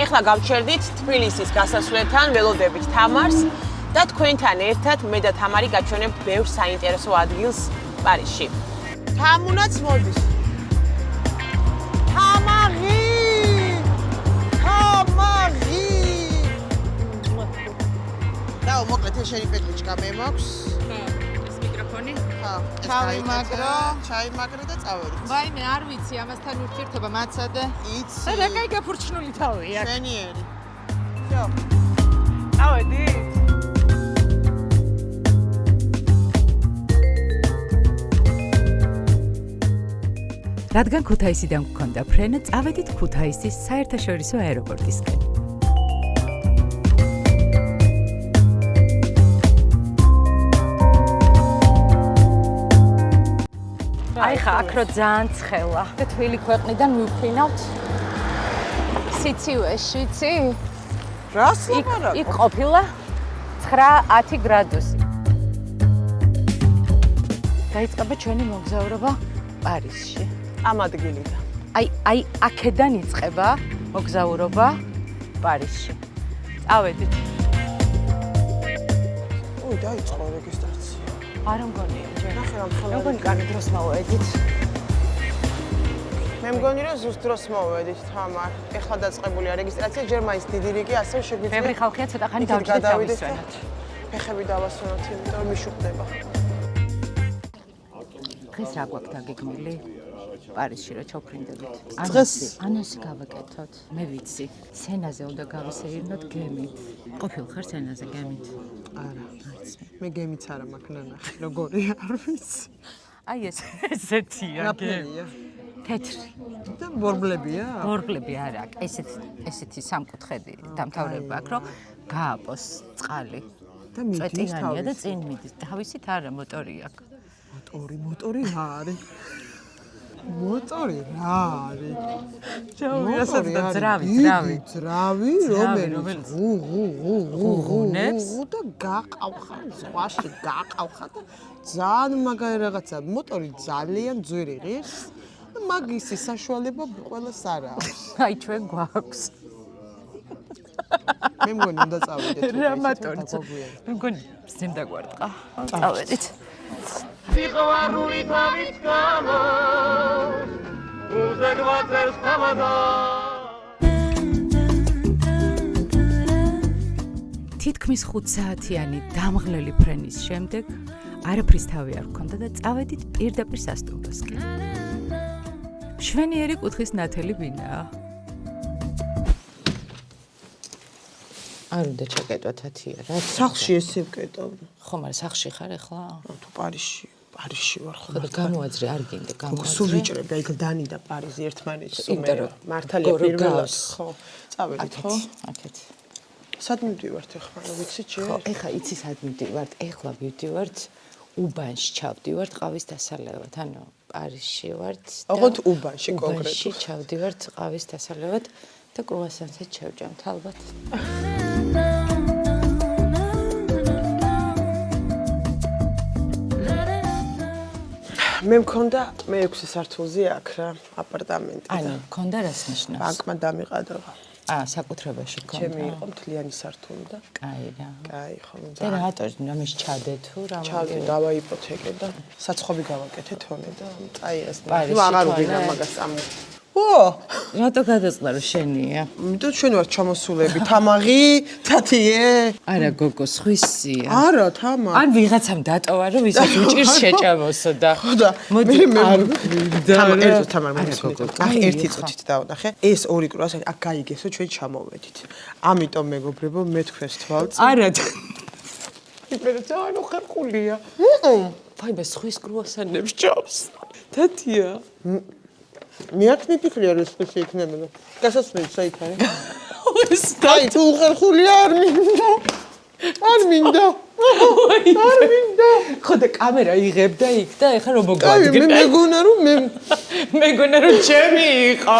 ეხლა გავჩერდით თბილისის გასასვლელთან ველოდებით თამარს და თქვენთან ერთად მე და თამარი გაჩვენებთ ბევრ საინტერესო ადგილს პარიზში. თამუნაც მოდის. თამარი! თამარი! და მოკლედ შენი პეტრიჩკა მე მაქვს. ეს მიკროფონი? ხა, ჩაი მაგრო და წავედით. ვაიმე, არ ვიცი, ამასთან ურთიერთობა მაცადე. იცი. რა კაი გაფურჩნული თავია. შენიერი. всё. წავედით? რადგან ქუთაისიდან გქონდა ფრენა, წავედით ქუთაისის საერთაშორისო აეროპორტისკენ. აი ხა, აქ რო ძალიან ცხელა. და თბილი ქვეყნიდან მივფრინავთ სიცივეში, ცი? რას ლაპარაკობ? იქ ყოფილა 9-10 გრადუსი. დაიწყება ჩვენი მოგზაურობა პარიზში. ამ ადგილიდან. აი აქედან იწყება მოგზაურობა პარიზში. წავედით. ой, დაიწყო რეგისტრაცია. არ მგონია ჯერ. ნახე რა მხოლოდ. მე მგონი კანი დროს მოვედით. მე მგონი რომ ზუსტ დროს მოვედით თამარ. ეხლა დაწყებულია რეგისტრაცია, ჯერ მაინც დიდი რიგი, ასევე შეგვიძლია. ბევრი ხალხია ცოტა ხანი იქით დავჭდეთ გადავიდეთ და დავისვენოთ. ფეხები დავასვენოთ, იმიტომ რომ მიშუხდება. დღეს რა გვაქვს დაგეგმილი? პარიზში რა ჩავფრინდებით. დღეს? ანონსი გავაკეთოთ. მე ვიცი. სენაზე უნდა გავისეირნოთ გემით. ყოფილ ხარ სენაზე გემით? არა, მე გემიც არა მაქვს ნახე, როგორი არ ვიცი. აი ესეთია ნაფერია. თეთრი. და ბორბლებია? ბორბლები არა, ესეთი სამკუთხედი დამთავრება აქვს, რომ გააპოს წყალი. და მიდის წვეტიანია და თავისი. წინ მიდის. თავისით არა, მოტორი აქვს. მოტორი რა არის? მოტორი რა არის? რასაც და ძრავი, რომელიც ღუნებს და გაყავხარ ზღვაში გაყავხარ და ძალიან მაგარი რაღაცა მოტორი ძალიან ძვირი ღირს და მაგისი საშუალება ყველას არ აქვს. აი ჩვენ გვაქვს. მე მგონი უნდა წავიდეთ. რა მოტორი? მე მგონი ზემ დაგვარტყა. წავედით. სიყვარული თავით გამო უზეგვაწერს თავადა თითქმის 5 საათიანი დამღლელი ფრენის შემდეგ არაფრის თავი არ გქონდა და წავედით პირდაპირ სასტუმროსკენ. მშვენიერი კუთხის ნათელი ბინაა. არ უნდა ჩაკეტვა თათია რა. სახლში ესე ვკეტავ. ხო, მაგრამ სახლში ხარ ახლა? თუ პარიზში ვარ ხო. ხო და გამოაძრე, არ გინდა გამოაძრე. სულ ვიჭრები, აი დანი და პარიზი ერთმანეთს უმერო. მართალია პირველად ხო. წავედით ხო? აქეთ. სად მივდივართ ახლა, რა ვიცი ჯერ? ხო, ეხლა იცი სად მივდივართ? ეხლა მივდივართ უბანში ჩავდივართ ყავის დასალევად. ანუ პარიზში ვართ. ოღონდ უბანში კონკრეტულად. უბანში ჩავდივართ ყავის დასალევად და კრუასანსაც შევჭამთ ალბათ. მე მქონდა მე 6 სართულზე აქ რა აპარტამენტი. ანუ მქონდა რას ნიშნავს? ბანკმა დამიყადაღა. საკუთრებაში მქონდა. ჩემი იყო მთლიანი სართული და კაი რა. კაი ხო. და რატო რამეს ჩადე თუ რა ჩავდი დავაიპოთეკე და საცხობი გავაკეთე თონე და წაიღეს. პარიზში ნუ აღარ თონე? ვინა მაგას ამ. ო! რატო გადაწყდა რომ შენია? იმიტომ ჩვენ ვართ ჩამოსულები. თამაღი, თათიე. არა გოგო, სხვისია. არა, თამა. ან ვიღაცამ დატოვა რომ ვისაც უჭირს შეჭამოსო და და მოდი თამა ერთო თამა არა, გოგო, ახ ერთი წუთით დავნახე. ეს ორი კრუასანი აქ გაიგესო ჩვენ ჩამოვედით. ამიტომ მეგობრებო მე თქვენს თვალს. არა. მე ძალიან უხერხულია. ვაიმე სხვის კრუასანებს ჭამს. თათია. მე აქ მიფიქრია რომ ეს იქნებოდა. გასასვლელი საით არის? ეს აი თუ უხერხულია არ მინდა. არ მინდა. არ მინდა. ხო და კამერა იღებდა იქ და ეხლა რომ აი მოგვადგე. მე მეგონა რომ მე მეგონა რომ ჩემი იყო.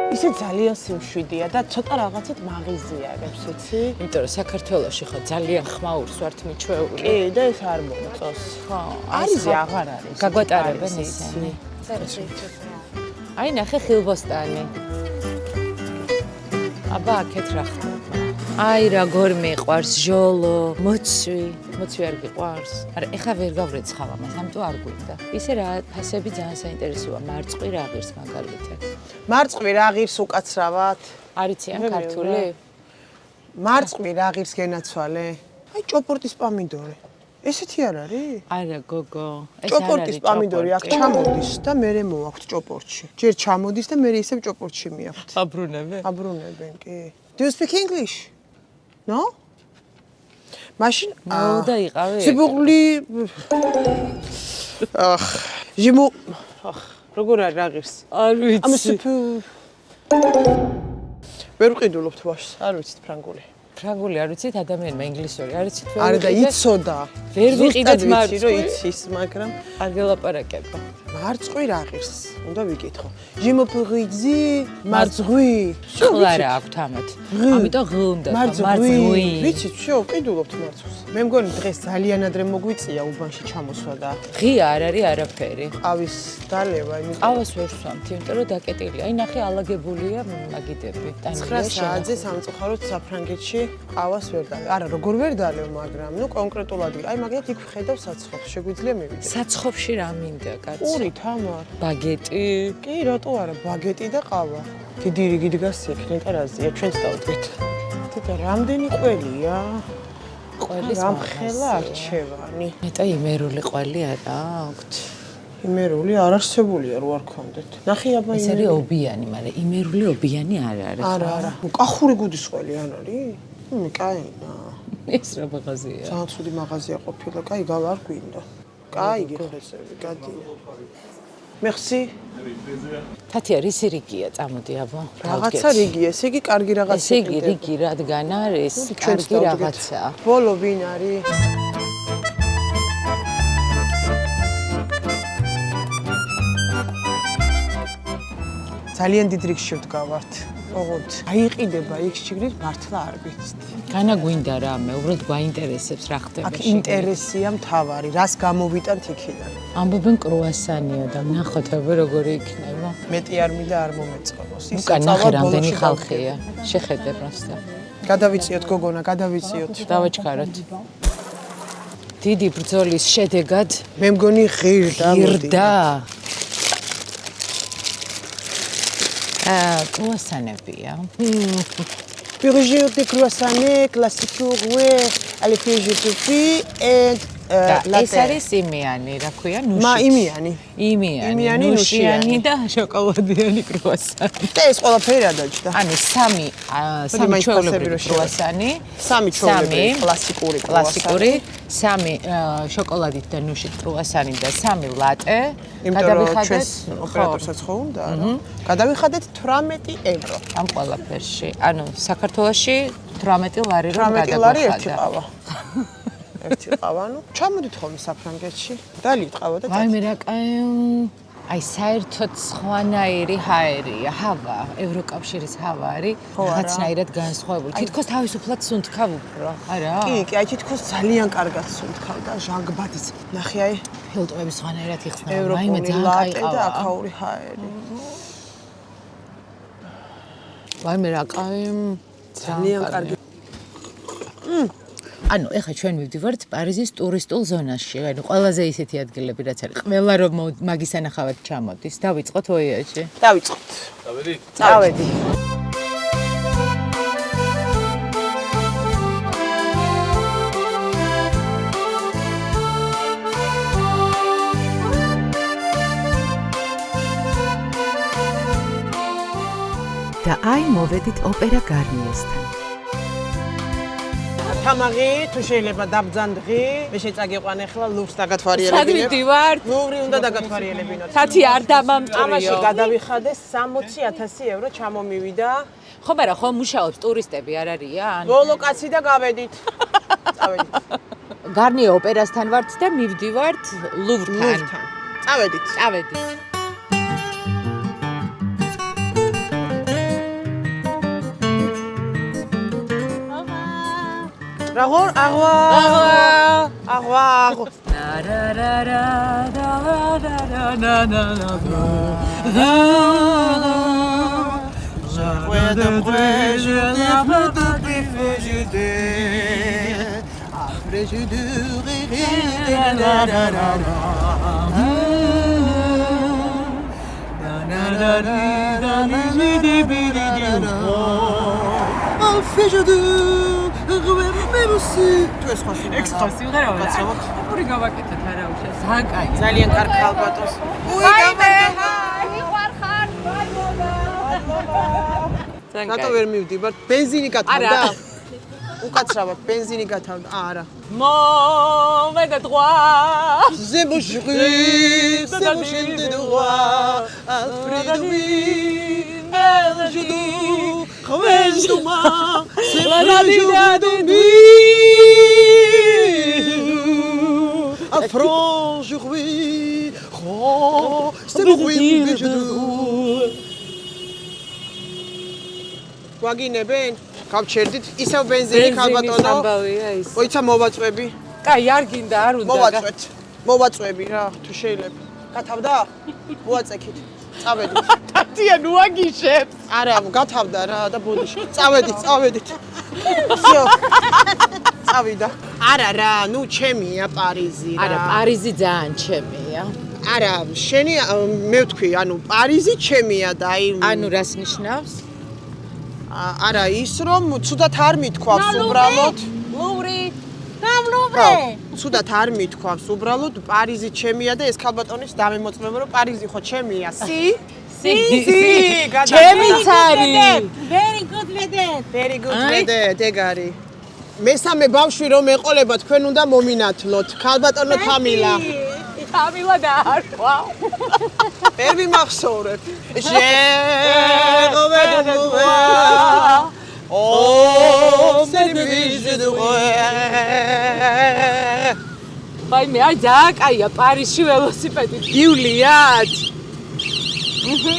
ისე ძალიან სიმშვიდეა და ცოტა რაღაცით მაღიზიარებს, იცი? იმიტომ რომ საქართველოში ხო ძალიან ხმაურს ვართ მიჩვეული. კი, და ეს არ მომწონს. ხო, არიზი აღარ არის. გაგვატარებენ ისინი. აი ნახე ხილბოსტანი. აბა აქეთ რა ხდება? აი როგორ მიყვარს ჟოლო, მოცვი არ გიყვარს? არა, ეხა ვერ გავრეცხავ ამას, ამიტომ არ გვინდა. ისე რა ფასები ძალიან საინტერესოა, მარწყვი რა ღირს მაგალითად. მარწყვი რა ღირს უკაცრავად? არიციან ქართული? მარწყვი რა ღირს გენაცვალე? აი ჭოპორტის პამიდორი. ესეთი არ არის? არა გოგო, ეს არ არის ჭოპორტის პამიდორი აქ ჩამოდის და მერე მოაქვთ ჭოპორტში. ჯერ ჩამოდის და მერე ისევ ჭოპორტში მიაქვთ. აბრუნებენ? აბრუნებენ, კი. Do you speak English? No? მაშინ და იყავი? სიბუღლი როგორ არის რა ღირს? არ ვიცი. ვერ ვყიდულობთ ვაშს, არ ვიცით ფრანგული. ფრანგული არ ვიცით, ადამიანმა ინგლისური არ ვიცით. არა და იცოდა. ვერ ვიყიდეთ მარწყვი, რომ იცის, მაგრამ არ გელაპარაკება. მარწყვი რა ღირს? უნდა ვიკითხო. ჟიმოპრიძი, მარწყვი. ყლა რა აქვთ ამათ. ამიტომ ღ უნდა მარწყვი. ვიცით, შო, ყიდულობთ მარწყვის. მე მგონი დღეს ძალიან ადრე მოგვიწია უბანში ჩამოსვა და ღია არ არის არაფერი. ყავის დალევა, იმიტომ ყავას ვერ ვსვამთ, იმიტომ რომ დაკეტილია. აი ნახე ალაგებულია მაგიდები. 9 საათზე სამწუხაროდ საფრანგეთში ყავას ვერ დალევ. არა, როგორ ვერ დალევ, მაგრამ ნუ კონკრეტულად აი მაგათ იქ ხედავ საცხობს, შეგვიძლია მივიდე. საცხობში რა მინდა, კაცო? პური თამარ. ბაგეტი. კი, რატო არა, ბაგეტი და ყავა. დიდი რიგი დგას იქ ნეტარაზია, ჩვენც დავდგეთ. თითო რამდენი ყველია? ყველის რამხელა არჩევანი. ნეტა იმერული ყველი არა აქვთ. იმერული არ არსებულია რო არ გქონდეთ. ნახე აბა ეს არის ობიანი, მაგრამ იმერული ობიანი არ არის. არა. კახური გუდის ყველი არ არის? კაინა. ეს რა მაღაზია? ძალიან ცუდი მაღაზია ყოფილა, კაი გავარ გვინდა. კაი გიხესები, გადია. Merci. თათია რის რიგია, წამოდი აბა. რაღაცა რიგია, ესე იგი კარგი რაღაცა. ესე იგი რიგი რადგან არის? კარგი რაღაცა. ბოლო ვინ არის? ძალიან დიდ რიგში ვდგავართ. ოღონდ აიყიდება იქ შიგნით მართლა არ ვიცით. განა გვინდა რამე, უბრალოდ გვაინტერესებს რა ხდება აქ ინტერესია მთავარი, რას გამოვიტანთ იქიდან. ამბობენ კრუასანია და ნახოთ აბა როგორი იქნება. მეტი არ მინდა არ მომეწყონოს. უკან ნახე რამდენი ხალხია. შეხედე პროსტა. გადავიწიოთ გოგონა, გადავიწიოთ. დავაჩქაროთ. დიდი ბრძოლის შედეგად მე მგონი ღირდა. კრუასანებია. Purgir des croissants classiques, ouais, avec les jeux and ეს არის იმიანი, რა ქვია, ნუში. იმიანი. იმიანი, ნუშიანი და შოკოლადიანი კრუასანი. და ეს ყველაფერი რა დაჭდა? ანუ სამი ჩვეულებრივი კრუასანი, სამი ჩვეულებრივი კლასიკური, სამი შოკოლადით და ნუშით კრუასანი და სამი ლატე. გადავიხადეთ ოპერატორსაც ხო უნდა, რა? გადავიხადეთ 18 евро. ამ ყველაფერში. ანუ საქართველოში 18 ლარი რომ 18 ლარი ერთი ყავა. ერთი ყავა, ну, ჩამოდით ხოლმე საფრანგეთში. დალით ყავა და ვაიმე რა აი საერთოდ სხვანაირი ჰაერია, ჰავა, ევროკავშირის ჰავა არის რაღაცნაირად განსხვავებული. თითქოს თავისუფლად სუნთქავ უფრო, არა? კი, აი თითქოს ძალიან კარგად სუნთქავ და ჟანგბადის. ნახე აი ფილტვები სხვანაირად იხსნება. ვაიმე ძალიან კაი ყავა და აქაური ჰაერი. ვაიმე რა კაი ძალიან კარგი. ანუ ეხლა ჩვენ მივდივართ პარიზის ტურისტულ ზონაში. ანუ ყველაზე ისეთი ადგილები რაც არის. ყველა რომ მაგის ანახავად ჩამოდის. დავიწყოთ ვოიაჟი. დავიწყოთ. წავედი. და აი მოვედით ოპერა გარნიესთან. თამაღი, თუ შეიძლება დაბძანდღი, მე შეწაგიყვან ახლა ლუვს დაგათვალიერებინებ. სად ვიდივართ? ლუვრი უნდა დაგათვალიერებინოთ. თათი არ დამამტვრიო. ამაში გადავიხადე 60,000 евро ჩამომივიდა. ხო, მაგრამ ხო მუშაობს ტურისტები არ არიან? ბოლო კაცი და გავედით. წავედით. გარნიე ოპერასთან ვართ და მივდივართ ლუვრთან. წავედით. წავედით. Ragor, agua. ღვაღ. ძალიან კარგი ალბათოს. რატო ვერ მივდივარ? ბენზინი გათავდა? უკაცრავად ბენზინი გათავდა. არა. Mauvais de droit. C'est mon chéri, c'est mon chien de droit. Après de nuit, je dors, comme demain, c'est la vie de nuit. À franchir, oh, c'est mon bruit que je dors. Wagine-ben, გავჩერდით, ისევ ბენზინი ქალბატონო. მოიცა მოვაწვევი. კაი, არ გინდა, არ უნდა. მოვაწვეთ. მოვაწვევი რა, თუ შეიძლება. გათავდა? მოაწექით. წავედით. ტატიან უაგიშებს. არა, გათავდა რა და ბოდიში. წავედით. всё. წავიდა. არა რა, ნუ ჩემია პარიზი რა. არა, პარიზი ძალიან ჩემია. არა, შენი მე ვთქვი, ანუ პარიზი ჩემია და აი ანუ რას ნიშნავს? არა, ის რომ ცუდად არ მithქვავს უბრალოდ. ლუვრი. ცუდად არ მithქვავს უბრალოდ პარიზი ჩემია და ეს ქალბატონის დამემოწმება რომ პარიზი ხო ჩემია. სი, ჩემიც არის. Very good vedette, ეგარი. მესამე ბავშვი რომ ეყოლება თქვენ უნდა მომინათლოთ. ქალბატონო თამილა. თამილა და არქვა. ვერ მიმახსოვრებ. Vai me ai ძალიან კაია პარიზში ველოსიპედით გივლიათ.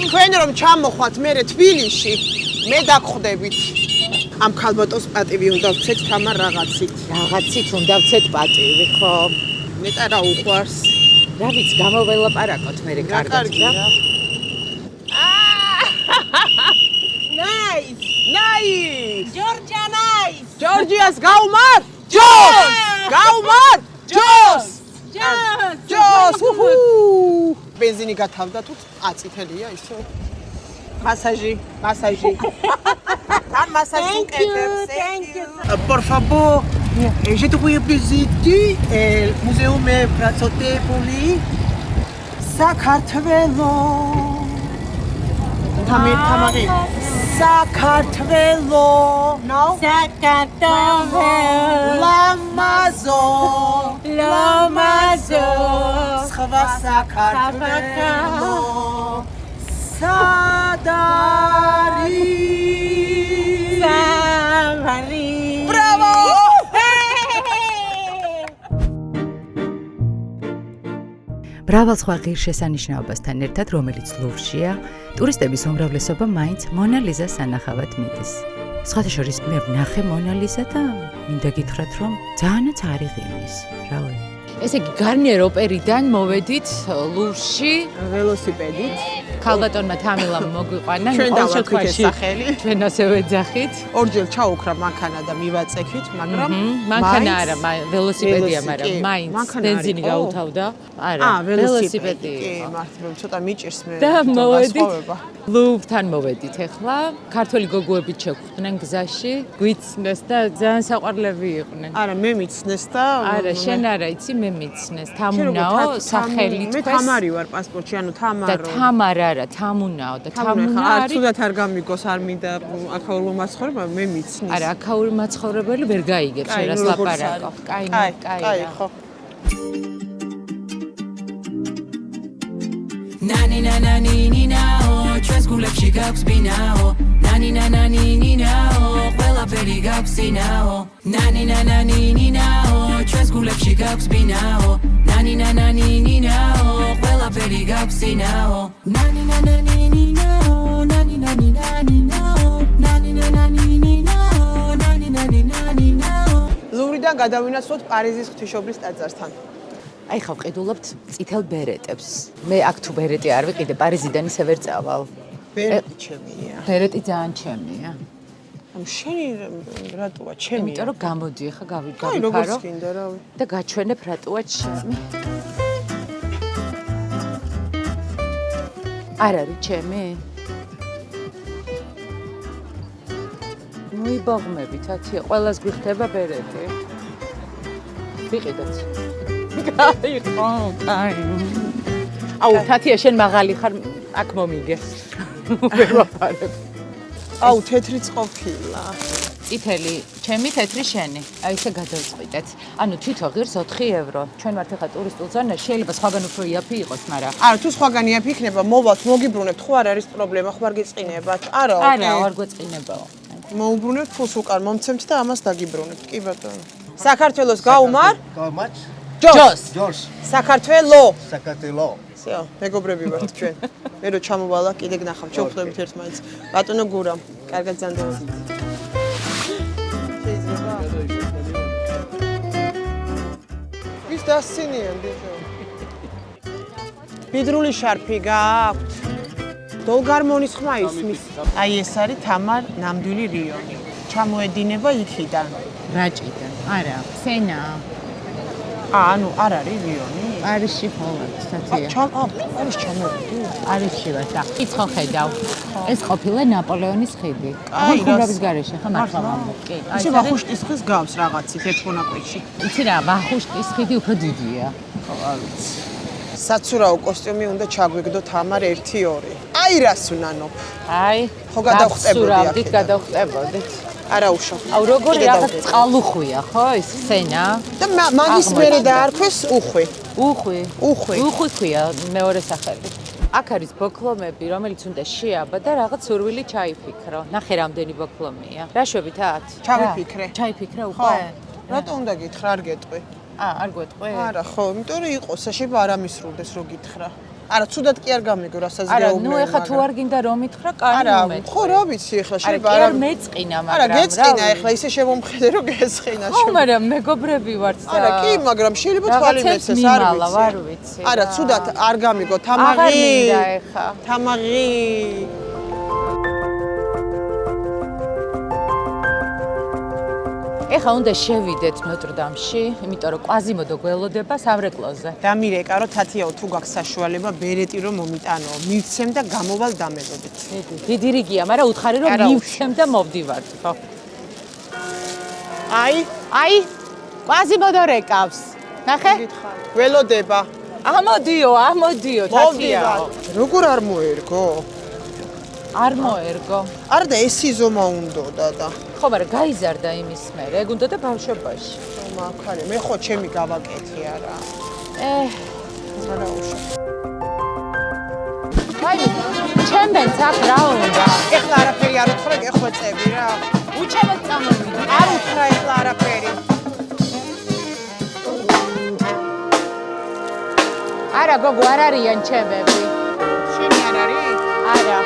თქვენ რომ ჩამოხვათ მერე თბილისში, მე დაგხვდებით. ამ ქალბატონს პატივი უნდა ვცეთ თამარ რაღაცით. რაღაცით უნდა ვცეთ პატივი, ხო? ნეტა რა უყვარს. რა ვიცი, გამოველაპარაკოთ მერე კარგად და. Nice! Georgia nice! Georgia's გაუმარ! Jos! გაუმარ! Jos! Jos! ბენზინი გათავდა თუ აწითელია ისო? მასაჟი. თან მასაჟი უკეთებს. Thank you. Por favor, je devrais visiter le muséum Pratsotepouli, Sakartvelo. თამარი. Sakartvelo. No? Sakartvelo. Lamazo. Lamazo. Skhava Sakartvelo. Sadari. Savari. Bravo! მრავალ სხვა ღირსშესანიშნაობასთან ერთად, რომელიც ლუვრშია, ტურისტების უმრავლესობა მაინც მონა ლიზას სანახავად მიდის. სხვათა შორის მე ვნახე მონა ლიზა და მინდა გითხრათ, რომ ძალიანაც არ იღიმის. რავი. ესე იგი გარნიერ ოპერიდან მოვედით ლუვრში ველოსიპედით. ქალბატონმა თამილამ მოგვიყვანა ჩვენ დავაქვით ეს სახელი. ჩვენ ასე ვეძახით. ორჯერ ჩაუქრა მანქანა და მივაწექით, მაგრამ მანქანა არა, ველოსიპედია, მაგრამ კი, მაინც მანქანა ბენზინი არის, ო. გაუთავდა. არა, ველოსიპედი. ველოსიპედი. კი, მართლა ცოტა მიჭირს მე. და თვითონ მოვედით გასხოვება. ლუვრთან მოვედით ახლა. ქართველი გოგოებით შევხვდნენ გზაში, გვიცნეს და ძალიან საყვარლები იყვნენ. არა, მე მიცნეს და არა, შენ არა იცი, მე მიცნეს. თამუნაო სახელი მე თქვეს. თამარი ვარ პასპორტში, ანუ და თამარო. თამარ არა, თამუნაო და თამუნა არ არის. თუნდაც არ გამიგოს, არ მინდა აქაულო მაცხოვრება, მე მიცნის. არა, აქაური მაცხოვრებელი ვერ გაიგებს კაი, რას ნუ როგორც ლაპარაკობ. არის. კაი, კაი, კაი. ხო. Nani na na ni ni na o ჩვენს გულებში გაქვს ბინაო Nani na na ni ni na o ყველაფერი გაქვს სინაო Nani na na ni ni na o ჩვენს გულებში გაქვს ბინაო Nani na na ni ni na o ყველაფერი გაქვს სინაო Nani na na ni ni na o Nani na ni na ni na o Nani na na ni ni na o Nani na ni na ni na o ლური და აქედან გადავინაცვლოთ პარიზის ღვთისმშობლის ტაძართან. აი ხა ვყიდულობთ წითელ ბერეტებს. მე აქ თუ ბერეტი არ ვიყიდე, პარიზიდან ისე ვერ წავალ. ბერეტი ჩემია. ბერეტი ძალიან ჩემია. ამ შენი რატოა ჩემია? იმიტომ რომ გამოდი ხა აი გავიფარო როგორც გინდა რავი. და გაჩვენებ რატოა ჩემი. არ არის ჩემი? მოიბაღმები თათია, ყველას გვიხდება ბერეტი. ვიყიდოთ. აუ თათია შენ მაღალი ხარ, აქ მომიგე. ვერ ვაფარებ. აუ თეთრიც ყოფილა. წითელი, ჩემი თეთრი შენი. აი ესე გადავწყვიტეთ. ანუ თვითონ ღირს 4 ევრო. ჩვენ ვართ ახლა ტურისტულ ზონაში, შეიძლება სხვაგან უფრო იაფი იყოს, მაგრამ არა, თუ სხვაგან იაფი იქნება, მოვალთ, მოგიბრუნებთ, ხო არ არის პრობლემა, ხო არ გიწყინებათ? არა, არა, არ გვეწყინებაო. მოუბრუნებთ ფულს უკან, მომცემთ და ამას დაგიბრუნებთ. კი ბატონო. საქართველოს გაუმარ? Გამაჩ? ჯოს. ჯორს. საქართველო. საკათელო. всё, მეგობრები ვართ ჩვენ. მე რო ჩამოვალა, კიდე გნახავთ, შევხვდებით ერთმანეთს. ბატონო გურამ, კარგად ზანდებოდით. შეიძლება. ვის დასცინიან ბიჭო? ბიდრული შარფი გააქვთ? დოლგარმონის ხმა ისმის. აი ეს არის თამარ ნამდვილი რიონი. ჩამოედინება იქიდან. რაჭიდან. არა, სენა. ანუ არ არის რიონი? პარიზში ხოლმე, თათია. არის ჩამოვიდი. პარიზში ვარ და იცხოვ ხედავ. ეს ყოფილა ნაპოლეონის ხიდი. აი, ხუმრობის გარეშე ხა მართლა მომო. კი. ისე ვახუშტის ხის გავს რაღაცით ერთგონაკვეთში. იცი რა, ვახუშტის ხიდი უფრო დიდია. ხო, არ ვიცი. საცურაო კოსტიუმი უნდა ჩაგვიგდო თამარ 1-2. აი რას ვნანობ. აი, ხო გადავხტებოდი აქედან. აქედან. გადავხტებოდით. არა უშო. აუ როგორი რაღაც წყალუხვია, ხო, ეს სენა? და მაგის მერე დაარქვეს უხვი. უხვი. უხვი. უხვი ქვია მეორე სახელი. აქ არის ბოქლომები, რომელიც უნდა შეაბა და რაღაც სურვილი ჩაიფიქრო. ნახე რამდენი ბოქლომია. რა შვებითად? ჩავიფიქრე. ჩაიფიქრე ხო. უკვე? რატო უნდა გითხრა, არ გეტყვი? არ გვეტყვი? არა, ხო, იმიტომ რომ იყოს, შეიძლება არ ამისრულდეს რო გითხრა. არა, ცუდად კი არ გამიგო, რასაც არა, გეუბნები. ნუ ეხა თუ არ გინდა რომ მითხრა, კარი არა, მომეთქვი. ხო, რა ვიცი ეხლა, არა, შეიძლება კი არ მეწყინა, მაგრამ არა, გეწყინა ეხლა, ისე შემომხედე რომ გესხინა. ხო, მაგრამ მეგობრები ვართ და არა, კი, მაგრამ შეიძლება თვალი მეცეს, არ ვიცი. არ ვიცი. არა, ცუდად არ გამიგო, აღარ თამაღი. მინდა ეხა. თამაღი. ეხა უნდა შევიდეთ ნოტრდამში, იმიტომ რომ კვაზიმოდო გველოდება სამრეკლოზე. დამირეკა რომ თათიაო თუ გაქვს საშუალება ბერეტი რომ მომიტანო, მივცემ და გამოვალ დამელოდეთ. დიდი რიგია, მაგრამ უთხარი რომ მივცემ და მოვდივართ, ხო? აი, კვაზიმოდო რეკავს. ნახე? ველოდება. ამოდიო, თათიაო. როგორ არ მოერგო? არ მოერგო. არა და ეს იზომა უნდოდა და ხო, მაგრამ გაიზარდა იმის მერე, ეგ უნდა და ბავშვობაში. მაგარი, მე ხო ჩემი გავაკეთე არა. არა უშო. აი, ჩემბენს აქ რა უნდა? ეხლა არაფერი არ უთხრა, გეხვეწები რა. უჩემოდ წამოვიდი. არ უთხრა ეხლა არაფერი. არა, გოგო, არ არიან ჩემბები. შენი არ არის? არა.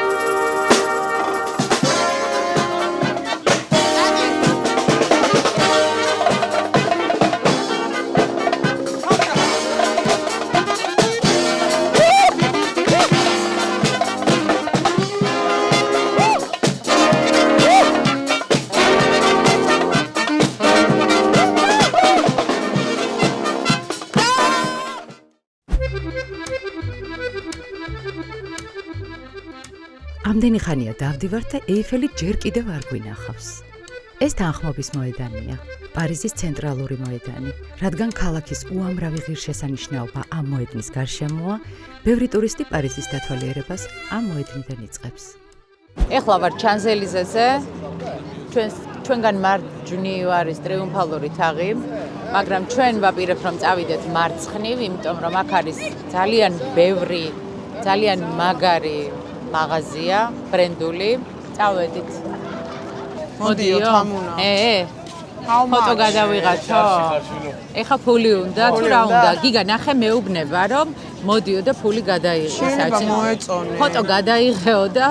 ამდენი ხანია დავდივართ და ეიფელი ჯერ კიდევ არ გვინახავს. ეს თანხმობის მოედანია, პარიზის ცენტრალური მოედანი, რადგან ქალაქის უამრავი ღირსშესანიშნაობა ამ მოედნის გარშემოა, ბევრი ტურისტი პარიზის დათვალიერებას ამ მოედნიდან იწყებს. ეხლა ვარ ჩანზელიზეზე. ჩვენგან მარჯვნივ არის ტრიუმფალური თაღი, მაგრამ ჩვენ ვაპირებთ რომ წავიდეთ მარცხნივ, იმიტომ რომ აქ არის ძალიან ბევრი, ძალიან მაგარი მაღაზია, ბრენდული. წავედით. მოდიო, თამუნა. ფოტო გადავიღათო? ეხა ფული უნდა, თუ რა უნდა? გიგა ნახე მეუბნება რომ მოდიო და ფული გადაიღე. შეიძლება მოეწონე. ფოტო გადაიღეო და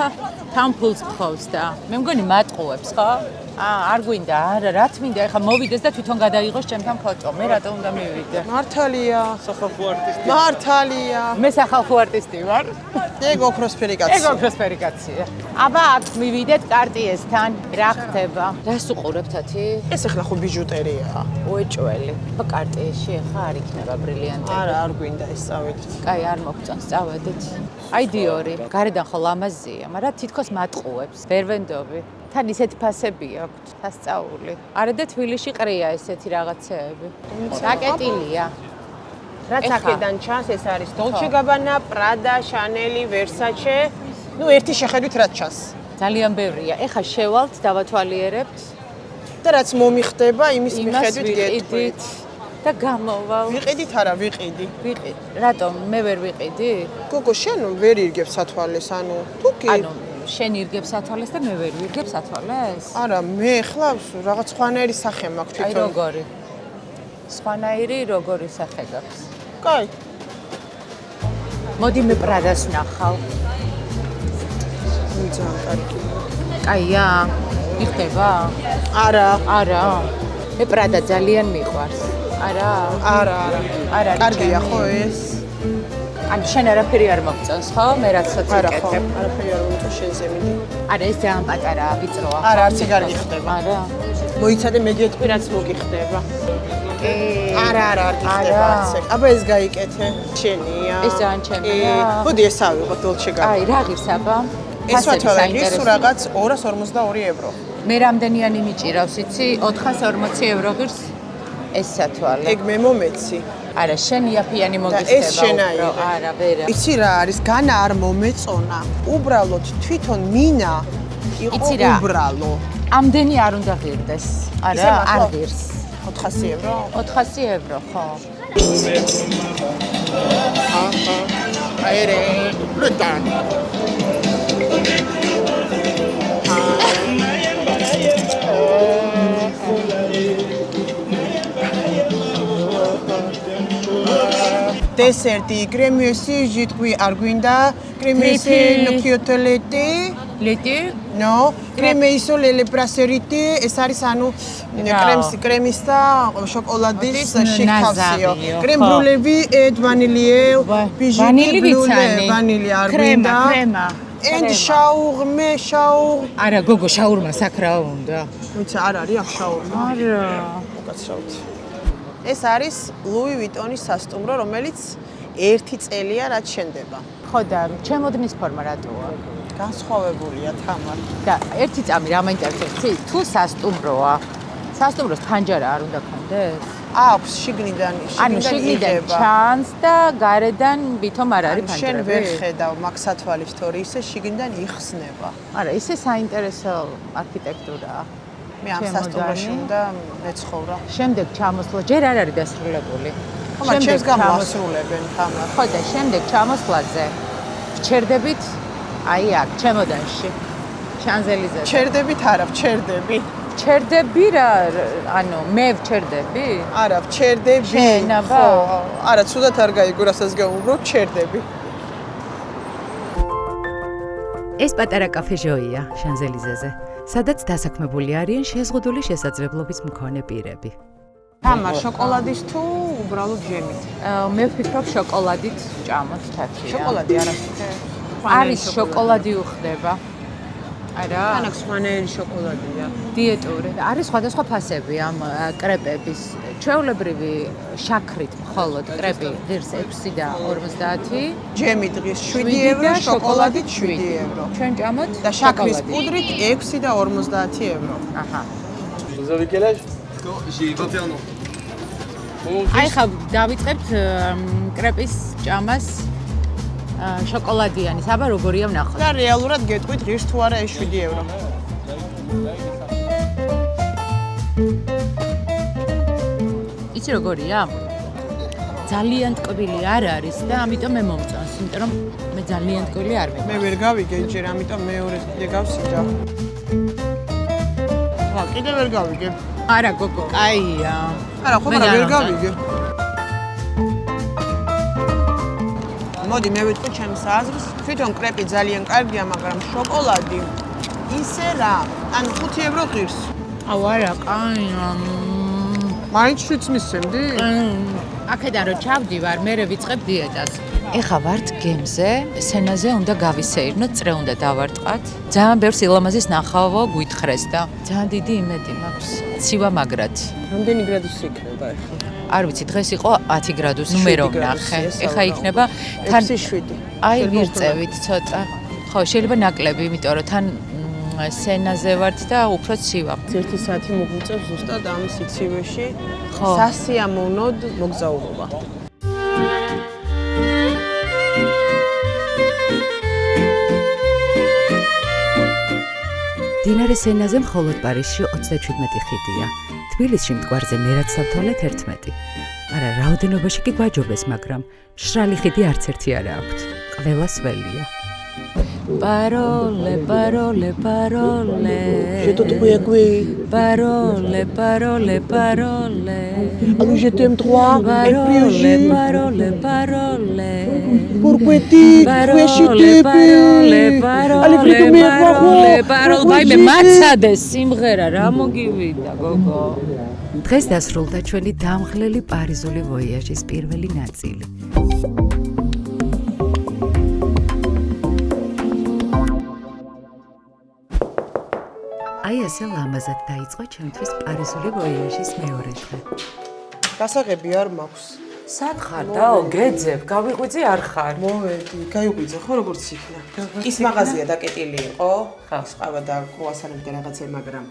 თან ფულს გხოვს და მე მგონი მატყუებს, ხო? არ გვინდა, არა, რაც მინდა, ეხლა მოვიდეს და თვითონ გადაიღოს ჩემთან ფოტო. მე რატომ უნდა მივიდე? მართალია. სახალხო არტისტი. მართალია. მე სახალხო არტისტი ვარ. ეგ ოქროსფერი კაცი. ეგ ოქროსფერი კაცია. აბა, აქ მივიდეთ კარტიესთან. რა ხდება? რას უყურებთ ათი? ეს ახლა ხო ბიჟუტერიაა. უეჭველი. აბა, კარტიეში ახლა არ იქნება ბრილიანტები. არა, არ გვინდა ეს წავედით. კაი, არ მოგწონს, წავედით. აი დიორი. გარედან ხო ლამაზია, მაგრამ თითქოს მატყუებს. ვერ ვენდობი. თან ისეთი ფასები აქვთ, სასწაული. არა და თბილისში ყრია ესეთი რაღაცეები. საკეტილია. რაც ეხა. აქედან ჩანს, ეს არის Dolce Gabbana, Prada, Chanel, Versace. ნუ ერთი შეხედვით რაც ჩანს. ძალიან ბევრია. ეხა შევალთ, დავათვალიერებთ. და რაც მომიხდება, იმის მიხედვით გეტყვით. ვიყიდით და გამოვალ. ვიყიდით არა, ვიყიდი. ვიყიდ. რატომ მე ვერ ვიყიდი? გოგო, შენ ვერ ირგებ სათვალეს, ანუ თუ კი ანუ შენ ირგებ სათვალეს და მე ვერ ვირგებ სათვალეს? არა, მე ახლა რაღაც ხვანაირი სახე მაქვს აი თვითონ. როგორი? სხვანაირი როგორი სახე გაქვს? კაი. მოდი მე პრადას ვნახავ. ძალიან კარგი. კაია? მიხდება? არა, არა. მე პრადა ძალიან მიყვარს. არა? არა, არა. არა. კარგია ხო ეს? ანუ შენ არაფერი არ მოგწონს, ხო? მე რაც არა ხო, ვიკეთებ. არაფერი არ უნდა შენზე მიდი. არა, ეს ძალიან პატარაა, ვიწროა. არა, არც ეგ არ გიხდება. არა. მოიცადე მე გეტყვი რაც მოგიხდება. არა, არა, არ გიხდება არა. არც ეგ. აბა ეს გაიკეთე. შენია. ეს ძალიან ჩემია. მოდი ეს ავიღოთ Dolce Gabbana. აი, რა ღირს აბა? ეს ფასები ვათვალე ის საინტერესოა. რაღაც 242 евро. მე რამდენიანი მიჭირავს, იცი? 440 евро ღირს ეს სათვალე. ეგ მე მომეცი. არა, შენ იაფიანი და მოგიხდება. ეს შენაირი. უფრო. არა, ვერა. იცი რა არის? განა არ მომეწონა. უბრალოდ თვითონ მინა იყო იცი რა? უბრალო. ამდენი არ უნდა ღირდეს. არა, ისე მართლა? არ ღირს. 400 евро. 400 евро, ხო. აერე. ლუტან. Desserti, cremiosi, jitqui ar guinda, cremiosi nokiotelete. ლეტი? No, cremeiso le bracerite, ეს არის ანუ კრემის და შოკოლადის შეკავსიო. კრემ ბრულევი et vanille, ვანილი ვიცანი. vanille ar კრემა, guinda. კრემა. And შაურმე, არა, გოგო, შაურმა საკრაო უნდა. ვიცი, არ არის აქ შაურმა. არა. უკაცრავთ. ეს არის Louis Vuitton-ის სასტუმრო, რომელიც 1 წელია რაც შენდება. ხო და ჩემოდნის ფორმა რატოა? განსხვავებულია თამარ. და ერთი წამი რა მაინტერესებს, თუ სასტუმროა. სასტუმროს ფანჯარა არ უნდა გქონდეს? აქვს შიგნიდან ანუ შიგნიდან ჩანს და გარედან ვითომ არ არის შენ ფანჯარები. ვერ ხედავ მაგ სათვალის თორე ისე შიგნიდან იხსნება. არა, ისე საინტერესო არქიტექტურაა. მე ამ ჩემოდანი. სასტუმროში უნდა მეცხოვრო. შემდეგ ჩამოსვლა ჯერ არ არის დასრულებული. ხო, მაგრამ ჩემს გამოასრულებენ თამარ. ხო და შემდეგ ჩამოსვლაზე ვჩერდებით აი აქ ჩემოდანში. შანზელიზეზე. ჩერდებით არა, ვჩერდები. ვჩერდები რა, ანუ მე ვჩერდები? არა, ვჩერდები. შენ, აბა? ხო, არა, ცუდად არ გაიგო, რასაც გაუმბრო, ვჩერდები. ეს პატარა კაფე ჟოია შანზელიზეზე, სადაც დასაქმებული არიან შეზღუდული შესაძლებლობის მქონე პირები. თამარ, შოკოლადის თუ უბრალოდ ჯემით? მე ვფიქრობ შოკოლადით ჭამოთ თათია. შოკოლადი არ ასწრე. არის შოკოლადი უხდება. არა? ანაკ სხვანაირი შოკოლადია. დიეტური. არის სხვადასხვა ფასები ამ კრეპების. ჩვეულებრივი შაქრით მხოლოდ კრეპი ღირს 6.50. ჯემი დღის 7 евро, შოკოლადით 7 евро. ჩვენ ჭამოთ და შაქრის პუდრით 6.50 евро. აჰა. Vous avez quel âge? Non, j'ai 21 ans. აი ხა დავიწყებთ კრეპის ჭამას შოკოლადიანის. აბა როგორია ვნახოთ. და რეალურად გეტყვით ღირს თუ არა ეს 7 евро. იცი როგორია? ძალიან ტკბილი არ არის და ამიტომ მე მომწონს, იმიტომ რომ მე ძალიან ტკბილი არ მე მიყვარს. ვერ გავიგე ჯერ, ამიტომ მეორე კიდე გავსიჯა. ხა, კიდე ვერ გავიგე. არა გოგო, კაია. არა, ხო, მე მაგრამ ვერ არ გავიგე. მოდი მე ვიტყვი ჩემს აზრს. თვითონ კრეპი ძალიან კარგია, მაგრამ შოკოლადი ისე რა. ანუ 5 евро ღირს. აუ არა, კაია. მაინც შვიდს მისცემდი? აქედან რო ჩავდივარ, მე ვიწყებ დიეტას. ეხა ვართ გემზე, სენაზე უნდა გავისეირნოთ, წრე უნდა დავარტყათ. ძალიან ბევრს ილამაზის ნახავო გვითხრეს და ძალიან დიდი იმედი მაქვს. ცივა მაგრად. რამდენი გრადუსი იქნება ახლა? არ ვიცი, დღეს იყო 10 გრადუსი, მე რომ ნახე. ეხა იქნება თან 6-7. აი ვირწევით ცოტა. ხო, შეიძლება ნაკლები, იმიტომ რომ თან სენაზე ვართ და უფრო ცივა. 1 საათი მოგვიწევს ზუსტად ამ სიცივეში. ხო. სასიამოვნოდ მოგზაურობა. დინარე სენაზე მხოლოდ პარიზში 37 ხიდია. თბილისში მტკვარზე მე რაც დავთვალეთ 11. არა, რაოდენობაში კი გვაჯობეს, მაგრამ მშრალი ხიდი არც ერთი არა აქვთ. ყველა სველია. Parole, parole, parole. Je te trouve quoi? Parole, parole, parole. Alors je t'aime trop et puis aussi. Parole, parole. Pourquoi tu es chez Allez, parole. Vai me matsades სიმღერა რა მოგივიდა გოგო. დღეს დასრულდა ჩვენი დამღლელი პარიზული ვოიაჟის პირველი ნაწილი. აი ასე ლამაზად დაიწყო ჩემთვის პარიზული ვოიაჟის მეორე დღე. გასაღები არ მაქვს. სად ხარ დაო გეძებ გავიღვიძე არ ხარ მოვედი, გაიღვიძე ხო როგორც იქნა. ის მაღაზია დაკეტილი იყო. ხავა და კრუასანები და რაღაცები, მაგრამ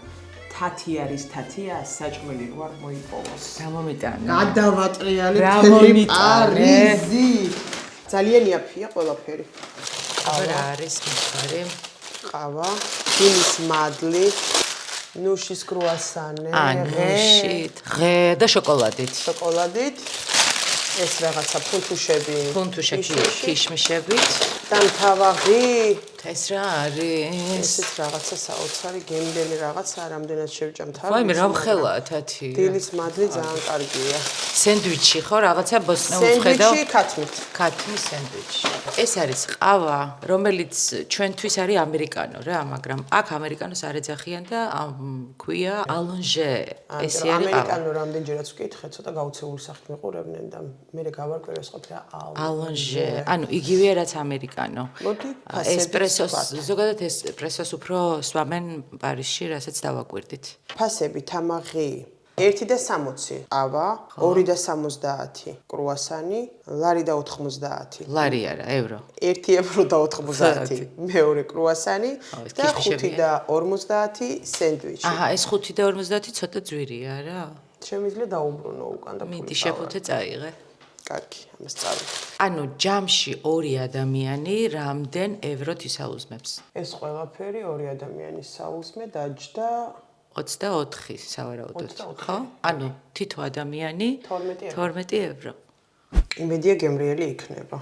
თათი არის თათია, საჭმელი რო არ მოიპოვოს. გამომიტანე გადავატრიალე რა მთელი მომიტანე? პარიზი. ძალიან იაფია ყველაფერი. რა არის მიხარი ყავა, დინის მადლი, ნუშის კრუასანი, ღე და შოკოლადით შოკოლადით. ეს რაღაცა ფუნთუშები, ქიშმიშებით და თავაღი. ეს რა არის? ესეც რაღაცა საოცარი გემდელი რაღაცა, რამდენად შევჭამ თავი. ვაიმე, რა მხელაა თათი. დილის მადლი ძალიან კარგია. სენდვიჩი ხო, რაღაცა ბოსტნეულს ხედავ. სენდვიჩი ქათმით. ქათმის სენდვიჩი. ეს არის ყავა, რომელიც ჩვენთვის არის ამერიკანო რა, მაგრამ აქ ამერიკანოს არ ეძახიან და ქვია ალონჟე. ესე არის ამერიკანო რამდენჯერაც ვკითხე, ცოტა გაუცებული სახით მიყურებდნენ და მე გავარკვევეს ყოფილი ალონჟე. ანუ იგივეა რაც ამერიკანო. მოდი, ზოგადად ესპრესოს უფრო სვამენ პარიზში, რასაც დავაკვირდით. ფასები თამაღი 1.60 ყავა, 2.70 კრუასანი, ლარი და 90. ლარი არა, ევრო. 1.90 მეორე კრუასანი და 5.50 სენდვიჩი. აჰა, ეს 5.50 ცოტა ძვირია რა. შემიძლია დაუბრუნო უკან და მიდი შეფუთე წაიღე. კარგი, ამას წავიდე. ანუ ჯამში 2 ადამიანი რამდენ ევროთ ისაუზმებს? ეს ყველაფერი 2 ადამიანის საუზმე დაჯდა 24 სავარაუდოდ, ხო? ანუ თითო ადამიანი 12 ევრო. იმედია გემრიელი იქნება.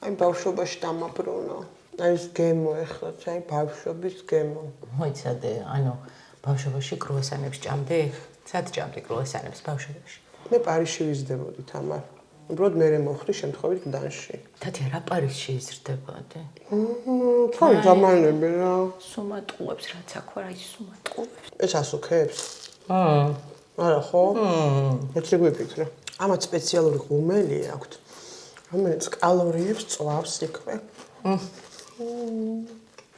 აი ბავშვობაში დამაბრუნა. აი ეს გემო ეხლა, აი ბავშვობის გემო. მოიცადე, ანუ ბავშვობაში კრუასანებს ჭამდი? სად ჭამდი კრუასანებს ბავშვობაში? მე პარიზში ვიზრდებოდი თამარ. უბრალოდ მე მოხდი შემთხვევით გდანში. თათია რა პარიზში იზრდებოდი? ხო, დამანები რა. სუმატყუებს რაც აქვს რა ის სუმატყუებს. ეს ასუქებს? არა ხო? ეცი გვიფიქრე. ამათ სპეციალური ღუმელი აქვთ, რომელიც კალორიებს წვავს იქვე.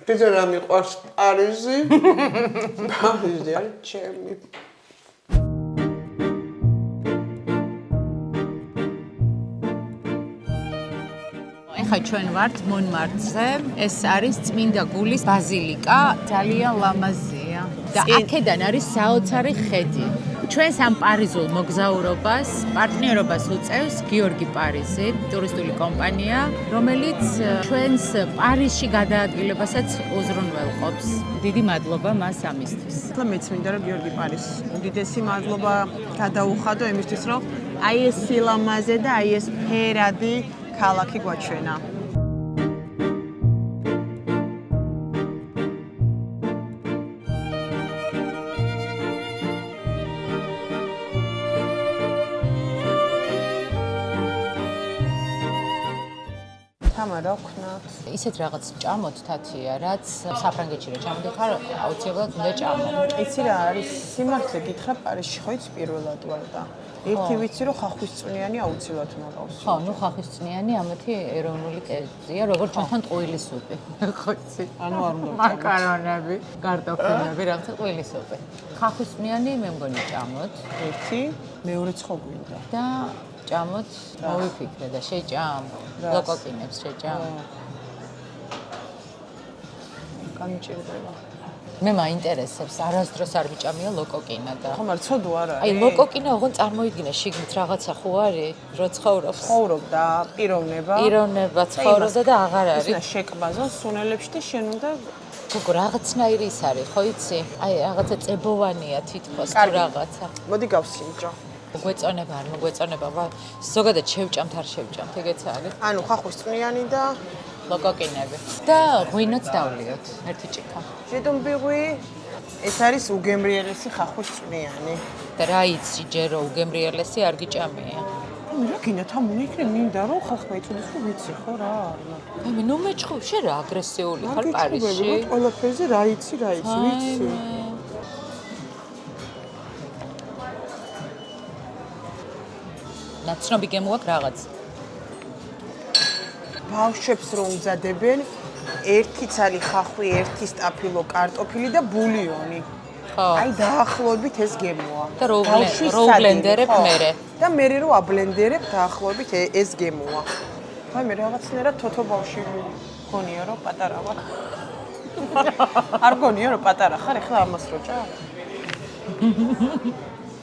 კიდე რა მიყვარს პარიზი? პარიზი არის ჩემი. ეხა ჩვენ ვართ მონმარტზე. ეს არის წმინდა გულის ბაზილიკა, ძალიან ლამაზია. და აქედან არის საოცარი ხედი. ჩვენს ამ პარიზულ მოგზაურობას პარტნიორობას უწევს გიორგი პარიზი, ტურისტული კომპანია, რომელიც ჩვენს პარიზში გადაადგილებასაც უზრუნველყოფს. დიდი მადლობა მას ამისთვის. ახლა მეც მინდა რომ გიორგი პარიზს უდიდესი მადლობა გადაუხადო იმისთვის, რომ აი ეს სილამაზე და აი ეს ფერადი ქალაქი გვაჩვენა. რა ვქნათ? ისეთ რაღაც ჭამოთ თათია, რაც საფრანგეთში რა ჩამოდიხარ, აუცილებლად უნდა ჭამო. იცი რა არის? სიმართლე გითხრა პარიზში ხო იცი პირველად ვარ და ერთი ვიცი რომ ხახვისწვნიანი აუცილებლად უნდა გავსვი. ხო, ნუ ხახვისწვნიანი ამათი ეროვნული კერძია, როგორც ჩვენთან ტყუილის სუპი. ხო იცი? ანუ არ უნდა მაკარონები, კარტოფილები, რაღაცა ტყუილის სუპი. ხახვისწვნიანი მე მგონი ჭამოთ ერთი, მეორეც ხო გვინდა. და ჭამოთ, მოვიფიქრე და შეჭამ, ლოკოკინებს შეჭამ. გამიჭირდება. მე მაინტერესებს, არასდროს არ მიჭამია ლოკოკინა და ხო, მაგრამ ცოდო არა. აი ლოკოკინა ოღონდ წარმოიდგინე შიგნით რაღაცა ხო არის, რო ცხოვრობს. ცხოვრობ და პიროვნება. პიროვნება ცხოვრობდა და აღარ არის. ისნა შეკბაზა სუნელებში და შენ უნდა გოგო რაღაცნაირი ის არის, ხო იცი? აი რაღაცა წებოვანია თითქოს თუ რაღაცა. მოდი გავსინჯო. გვეწონება არ მოგვეწონება, ზოგადად შევჭამთ არ შევჭამთ, ეგეც არის. ანუ ხახვისწვნიანი და ლოკოკინები. და ღვინოც დავლიოთ, ერთი ჭიქა. ჟედომბიღვი ეს არის უგემრიელესი ხახვისწვნიანი. და რა იცი, ჯერო უგემრიელესი არ გიჭამია. მე რა გინდა თამუნი იქნე მინდა რომ ხალხმა იცოდეს რომ ვიცი ხო რა არა. აი ნუ მეჭხუ, შენ რა აგრესიული ხარ პარიზში? ყველაფერზე რა იცი, ვიცი. ნაცნობი გემოაქვს რაღაც. ბავშვებს რომ უძადებენ ერთი ცალი ხახვი, ერთი სტაფილო კარტოფილი და ბულიონი. ხო. აი დაახლოებით ეს გემოა. და რო უბლენდერებ მერე. და მე რო აბლენდერებ დაახლოებით ეს გემოა. აი მე რაღაცნაირად თოთო ბავშვი გონია რომ პატარა ვარ. არ გონია რომ პატარა ხარ, ეხლა ამას რო ჭა?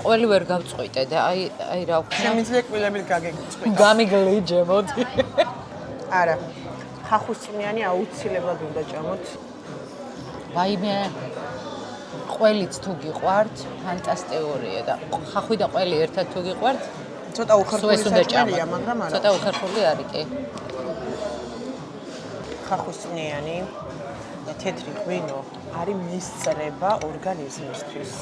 ყველი ვერ გავწყვიტე და აი რა ვქნა. შემიძლია კბილებით გაგეწყვიტო. გამიგლიჯე მოდი. არა. ხახვისწვნიანი აუცილებლად უნდა ჭამოთ. ვაიმე ყველიც თუ გიყვართ, ფანტასტიკურია და ხახვი და ყველი ერთად თუ გიყვართ, ცოტა უხერხული საჭმელია, მაგრამ არა. ცოტა უხერხული არის კი. ხახვისწვნიანი და თეთრი ღვინო არის მისწრება ორგანიზმისთვის.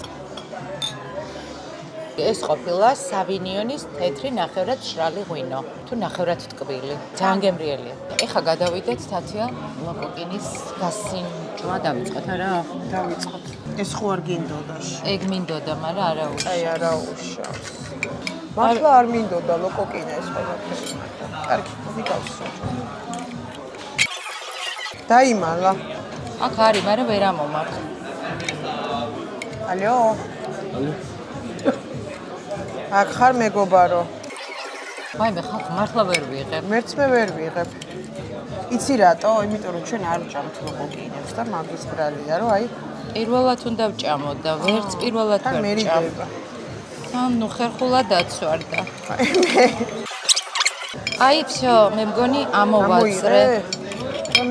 ეს ყოფილა სავინიონის თეთრი ნახევრად შრალი ღვინო, თუ ნახევრად ტკბილი. ძალიან გემრიელია. ეხლა გადავიდეთ თათია ლოკოკინის გასინჯვა დავიწყოთ არა? დავიწყოთ. ეს ხო არ გინდოდა? ეგ მინდოდა, მაგრამ არა უშავს. აი არა უშავს. მართლა არ მინდოდა ლოკოკინა ეს ყველაფერი. კარგი, მოდი გავსვიჩო. დაიმალა. აქ არის, მაგრამ ვერ ამომაქვს. ალო. აქ ხარ მეგობარო. ვაიმე ხალხ მართლა ვერ ვიღებ. მერც მე ვერ ვიღებ. იცი რატო? იმიტომ რომ ჩვენ არ ვჭამთ ლოკოკინებს და მაგის ბრალია, რომ აი პირველად უნდა ვჭამო და ვერც პირველად ვერ ვჭამ. მერიდება. ნუ ხერხულად დაცვარ და. მე აი, всё, მე მგონი ამოვაწრე.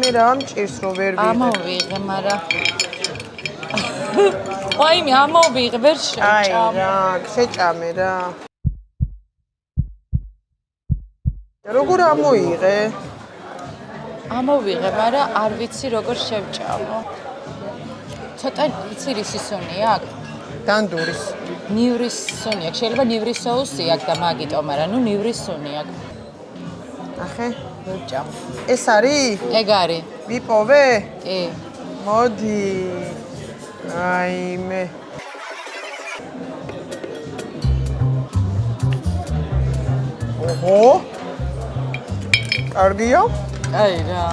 მე რა მჭირს რომ ვერ ვიღებ. ამოვიღე, მაგრამ ვაიმე, ამოვიღე, ვერ აი შევჭამ. რა, შეჭამე რა. როგორ ამოიღე? ამოვიღე, მაგრამ არ ვიცი როგორ შევჭამო. ცოტა იცი რის ისონი აქვს? დანდურის. ნივრის სუნი აქვს. შეიძლება ნივრის соуსი აქვს და მაგიტომ, მაგრამ ნუ ნივრის სუნი აქვს. ახე, ვერ ვჭამ. ეს არის? ეგ არის. ვიპოვე? კი. მოდი. აი მე. ოჰო. კარგია? აი რა.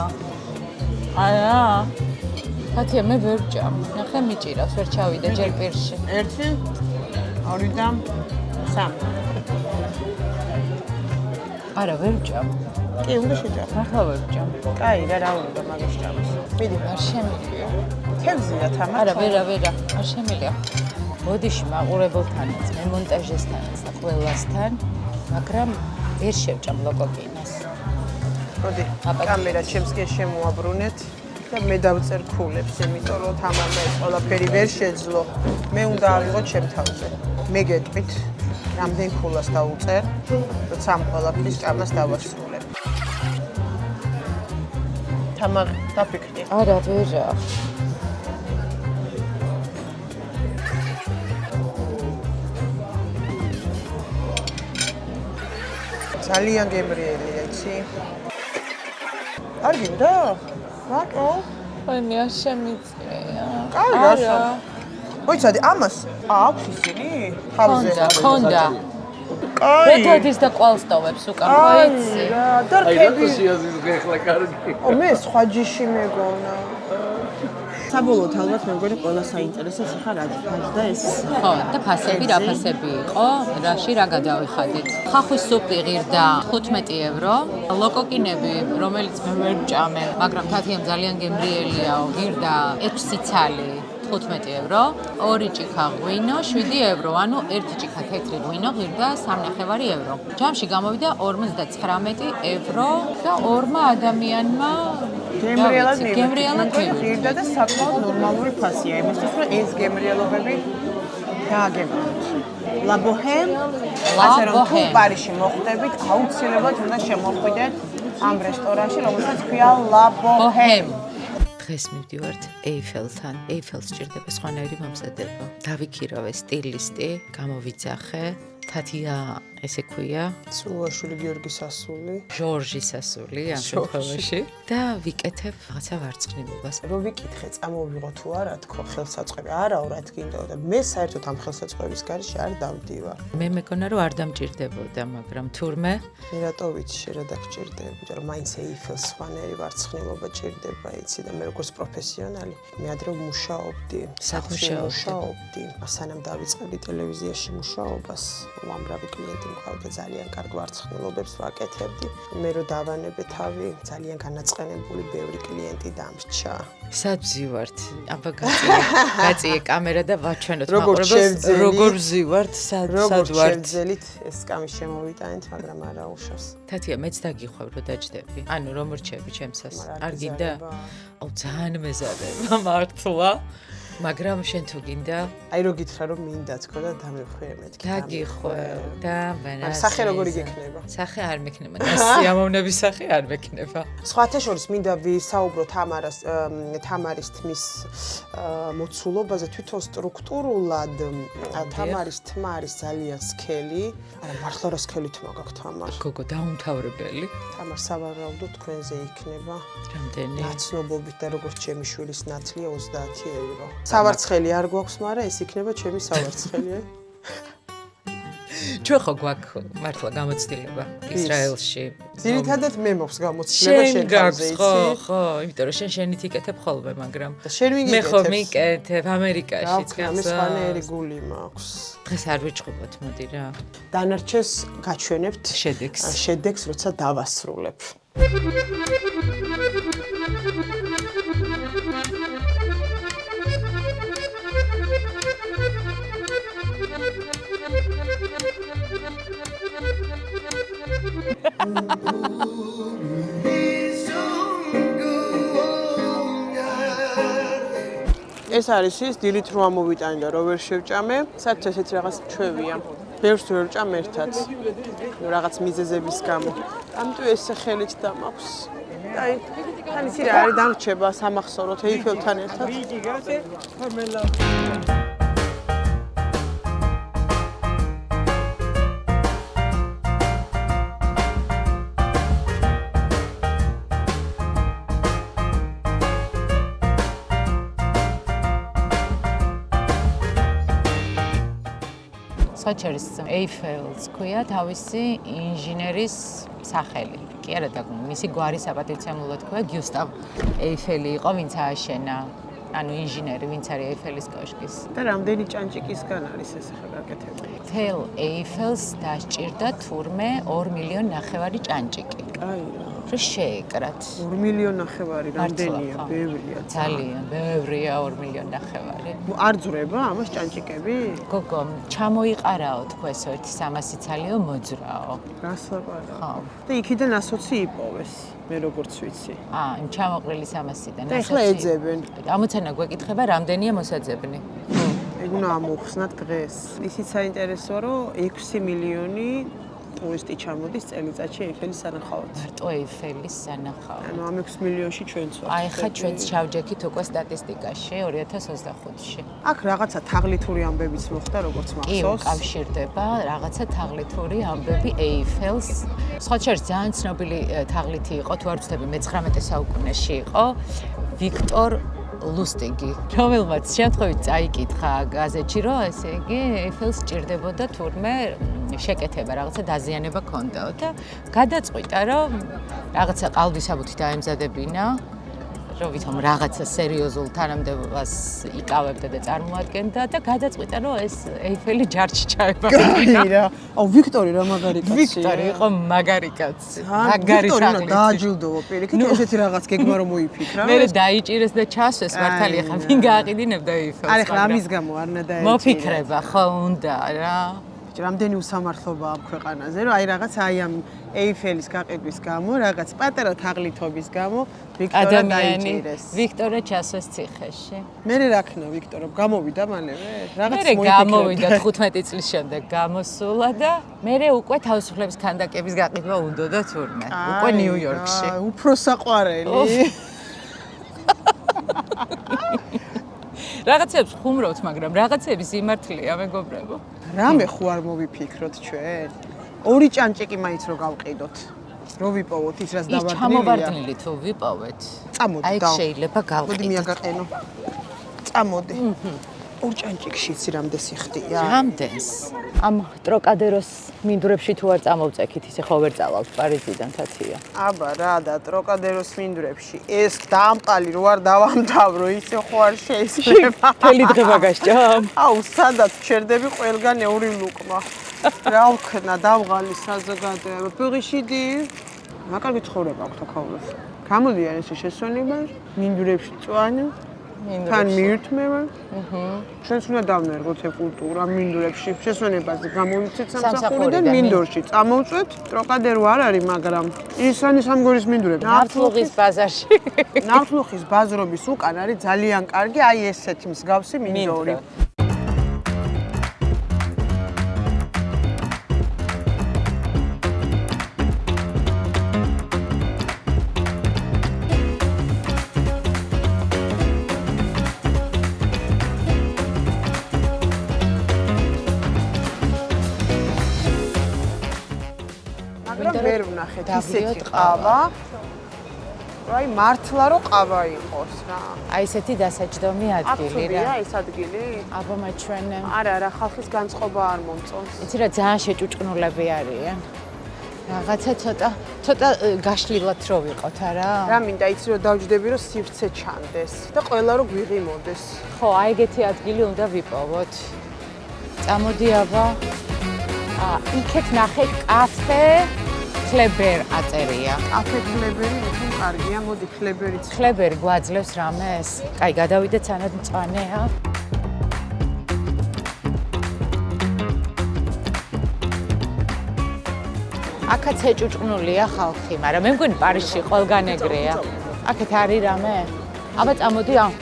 აი რა. თათია მე ვერ ვჭამ. ნახე მიჭირავს, ვერ ჩავიდე ჯერ პირში. 1 2 და 3. არა, ვერ ვჭამ. კი, უნდა შეჭამ. ახლა ვერ ვჭამ. კაი, რა უნდა მაგას ჭამს. მიდი, არ შემიძლია. თევზია თამა. არა, ვერა, არ შემიძლია. ბოდიში მაყურებელთანაც, მე მონტაჟესთანაც და ყველასთან, მაგრამ ვერ შევჭამ ლოკოკინას. მოდი, კამერა ჩემს კი შემოაბრუნეთ და მე დავწერ ქულებს, იმიტომ რომ თამარმა ეს ყველაფერი ვერ შეძლო. მე უნდა ავიღო ჩემ თავზე. მე გეტყვით, რამდენ ქულას დავუწერ, როცა ამ ყველაფრის ჭამას დავასრულებ. თამარ, დაფიქრდი. არა, ვერა. ძალიან გემრიელია, იცი? არ გინდა? რატო? აი მე არ შემიწია. კარგი, ასა. მოიცადე, ამას აქვს ისინი? თავზე. ქონდა. კაი. მეთოდის და ყვალსტოვებს უკან მოიცი. და აი რქები. რატო შეაზრდ ახლა კარგი. მე სხვა ჯიში მეგონა. საბოლოოდ ალბათ მე მგონი ყველა საინტერესოს ხარ და ეს. ხო, და ფასები რა ფასები იყო? რაში რა გადავიხადით? ხახვის სუპი ღირდა 15 евро. ლოკოკინები, რომელიც მე ვერ ვჭამე, მაგრამ თათიამ ძალიან გემრიელიაო, ღირდა 6 ცალი. 15 евро, 2 ჭიქა ღვინო 7 евро, ანუ 1 ჭიქა თეთრი ღვინო ღირდა 3.5 евро. ჯამში გამოვიდა 59 евро და ორმა ადამიანმა გემრიელად გემრიელად ღირდა და საკმაოდ ნორმალური ფასია. იმისთვის რომ ეს გემრიელობები გააგებინოთ. La Bohème, ასე რომ თუ პარიზში მოხვდებით, აუცილებლად უნდა შემოხვიდეთ ამ რესტორანში, რომელსაც ქვია La Bohème. დღეს მივდივართ ეიფელთან. ეიფელს ჭირდება სხვანაირი მომზადება. დავიქირავე სტილისტი, გამოვიძახე. თათია ესე ქვია, სულაშვილი გიორგი სასული. ჟორჟი სასული ამ შემთხვევაში და ვიკეთებ რაღაცა ვარცხნილობას. რომ ვიკითხე, წამოვიღო თუ არა თქო ხელსაწყოები. არაო რა თქინდაო და მე საერთოდ ამ ხელსაწყოების გარეშე არ დავდივარ. მე მეკონა რომ არ დამჭირდებოდა, მაგრამ თურმე მე რატო ვიცი რა დაგჭირდებოდა, რომ მაინც ეიფელს სხვანაირი ვარცხნილობა ჭირდება, იცი და მე როგორც პროფესიონალი, მე ადრე მუშაობდი, მუშაობდი. სანამ დავიწყებდი ტელევიზიაში მუშაობას, უამრავი კლიენტი მყავდა ძალიან კარგ ვარცხნილობებს ვაკეთებდი. მე რო დავანებე თავი, ძალიან განაწყენებული ბევრი კლიენტი დამრჩა. სად ვზივართ? აბა გაწიე კამერა და ვაჩვენოთ მაყურებელს როგორ ვზივართ, სად როგორ ვართ. შევძელით ეს სკამი შემოვიტანეთ, მაგრამ არა უშავს. თათია, მეც დაგიხვევ რომ დაჯდები. ანუ რომ რჩები ჩემსას. არ გინდა? აუ ძალიან მეზარება მართლა. მაგრამ შენ თუ გინდა? აი რო გითხრა რომ მინდა თქო და დამეხვიე მეთქი. დაგიხვევ და მაგრამ სახე როგორი გექნება? სახე არ მექნება. სიამოვნების სახე არ მექნება. სხვათა შორის მინდა ვისაუბრო თამარის თმის მოცულობაზე თვითონ სტრუქტურულად თამარის თმა არის ძალიან სქელი. არა მართლა რა სქელი თმა გაქვს თამარ. გოგო დაუმთავრებელი. თამარ სავარაუდოდ თქვენზე იქნება. რამდენი? ნაცნობობით და როგორც ჩემი შვილის ნათლია 30 евро. სავარცხელი არ გვაქვს, მაგრამ ეს იქნება ჩემი სავარცხელი. ჩვენ ხო გვაქვს მართლა გამოცდილება ისრაელში. ძირითადად მე მაქვს გამოცდილება შენ გაქვს, ხო, იმიტომ რომ შენ შენით იკეთებ ხოლმე, მაგრამ შენ ვინ მე ხო იკეთებს? მიკეთებ ამერიკაშიც გავს, მე სხვანაირი გული მაქვს. დღეს არ ვიჭყობოთ, მოდი რა. დანარჩეს გაჩვენებთ შედეგს. შედეგს, როცა დავასრულებ. ეს არის ის დილით რომ ამოვიტანი და რო ვერ შევჭამე, საერთოდ ესეთი რაღაც ჩვევია. ბევრს ვერ ვჭამ ერთად. რაღაც მიზეზების გამო. ამიტომ ესე ხელით დამაქვს. აი, თან ისი რა არის დამრჩება სამახსოვროთ ეიფელთან ერთად. საჩერის ეიფელს ქვია თავისი ინჟინერის სახელი. კი არა და მისი გვარი საპატივცემლოდ ქვია გიუსტავ ეიფელი იყო, ვინც ააშენა. ანუ ინჟინერი, ვინც არის ეიფელის კოშკის. და რამდენი ჭანჭიკისგან არის ეს ახლა გაკეთებული? თელ ეიფელს დასჭირდა თურმე 2 მილიონი ნახევარი ჭანჭიკი. აი რა. რომ შეეკრათ. 2 მილიონი ნახევარი რამდენია? ბევრია. ძალიან ბევრია 2 მილიონი ნახევარი. არ ძრება ამას ჭანჭიკები? გოგო, ჩამოიყარაო თქვენს 300 ცალიო მოძრაო. გასაყარა. ხო. და იქიდან 120 იპოვეს. მე როგორც ვიცი. იმ ჩამოყრილი 300-დან. და ეხლა ეძებენ. ამოცანა გვეკითხება, რამდენია მოსაძებნი? ეგ უნდა ამოხსნათ დღეს. ისიც საინტერესოა, რომ 6 მილიონი ტურისტი ჩამოდის წელიწადში ეიფელის სანახავად. მარტო ეიფელის სანახავად. ანუ ამ 6 მილიონში ჩვენც ვართ. აი ხა ჩვენც ჩავჯექით უკვე სტატისტიკაში 2025-ში. აქ რაღაცა თაღლითური ამბებიც მოხდა როგორც კი, მახსოვს. უკავშირდება რაღაცა თაღლითური ამბები ეიფელს. სხვა შორის ძალიან ცნობილი თაღლითი იყო, თუ არ ვცდები, მე-19 საუკუნეში იყო ვიქტორ ლუსტიგი, რომელმაც შემთხვევით წაიკითხა გაზეთში, რომ ესე იგი ეიფელს ჭირდებოდა თურმე შეკეთება, რაღაცა დაზიანება ქონდაო და გადაწყვიტა, რომ რაღაცა ყალბისაბუთი დაემზადებინა, რომ ვითომ რაღაცა სერიოზულ თანამდებობას იკავებდა და წარმოადგენდა და გადაწყვიტა, რომ ეს ეიფელი ჯარში ჩაებაგინა. რა. აუ ვიქტორი რა მაგარი კაცია. ვიქტორი იყო მაგარი კაცი. მაგარი ვიქტორი დააჯილდოვა პირიქით ესეთი რაღაც გეგმა რომ მოიფიქრა. მე დაიჭირეს და ჩასვეს მართალია ხა ვინ გააყიდინებდა ეიფელს. არა ხა ამის გამო არ უნდა დაეჭირა. მოფიქრება ხო უნდა რა. რამდენი უსამართლობა ამ ქვეყანაზე, რომ აი რაღაც აი ამ ეიფელის გაყიდვის გამო, რაღაც პატარა თაღლითობის გამო ვიქტორა დაიჭირეს. ვიქტორა ჩასვეს ციხეში. მე რა ქნა ვიქტორა, გამოვიდა მალევე? რაღაც მე გამოვიდა 15 წლის შემდეგ გამოსულა და მე უკვე თავისუფლების ქანდაკების გაყიდვა უნდოდა თურმე. უკვე ნიუ-იორკში. უფრო საყვარელი. რაღაცებს ხუმრობთ, მაგრამ რაღაცები სიმართლეა, მეგობრებო. რამე ხო არ მოვიფიქროთ ჩვენ? ორი ჭანჭიკი მაინც რო გავყიდოთ. რო ვიპოვოთ ის რაც ის დავარდნილია. ჩამოვარდნილი თუ ვიპოვეთ. წამოდი აი და შეიძლება მოდი გავყიდოთ. მიაგაყენო. წამოდი. ორ ჭანჭიკში იცი რამდენი ხდია? რამდენს? ამ ტროკადეროს მინდვრებში თუ არ წამოვწექით, ისე ხო ვერ წავალთ პარიზიდან თათია. აბა რა და ტროკადეროს მინდვრებში ეს დამყალი რო არ დავამთავრო ისე ხო არ შეიძლება. მთელი დღე მაგასჭამ. აუ სადაც ჩერდები ყველგან ეური ლუკმა. რა ვქნა დავღალი საზოგადოება. ბუღიშიდი. მაგარი ცხოვრება აქვს აქაუროს. გამოდიან ესე შესვენება მინდვრებში წვანი. თან მიირთმევა. ჩვენც უნდა დავნერგოთ ეს კულტურა მინდვრებში. შესვენებაზე გამოვიცეთ სამსახურიდან მინდვრში. წამოვწვეთ, ტროკადერო არ არის, მაგრამ ისანი სამგორის მინდვრები. ნავთლუღის ბაზარში. ნავთლუღის ბაზრობის უკან არის ძალიან კარგი, აი ესეთი მსგავსი მინდვრი. ვერ ვნახეთ ისეთი ყავა. აი მართლა რო ყავა იყოს რა. აი ესეთი დასაჯდომი ადგილი რა. აქ ეს ადგილი? აბა მაჩვენ. არა, ხალხის განწყობა არ მომწონს. იცი რა ძალიან შეჭუჭკნულები არიან. რაღაცა ცოტა გაშლილად რო ვიყოთ არა? რა მინდა იცი რომ დავჯდები რომ სივრცე ჩანდეს და ყველა რო გვიღიმოდეს. ხო, აი ეგეთი ადგილი უნდა ვიპოვოთ. წამოდი აბა. იქეთ ნახე კაფე ქლებერ აწერია. კაფე ქლებერი უფრო კარგია, მოდი ქლებერიც. ქლებერი გვაძლევს რამეს? კაი, გადავიდეთ სანამ მწვანეა. აქაც ეჭუჭკნულია ხალხი, მაგრამ მე მგონი პარიზში ყველგან ეგრეა. აქეთ არის რამე? აბა წამოდი ამ.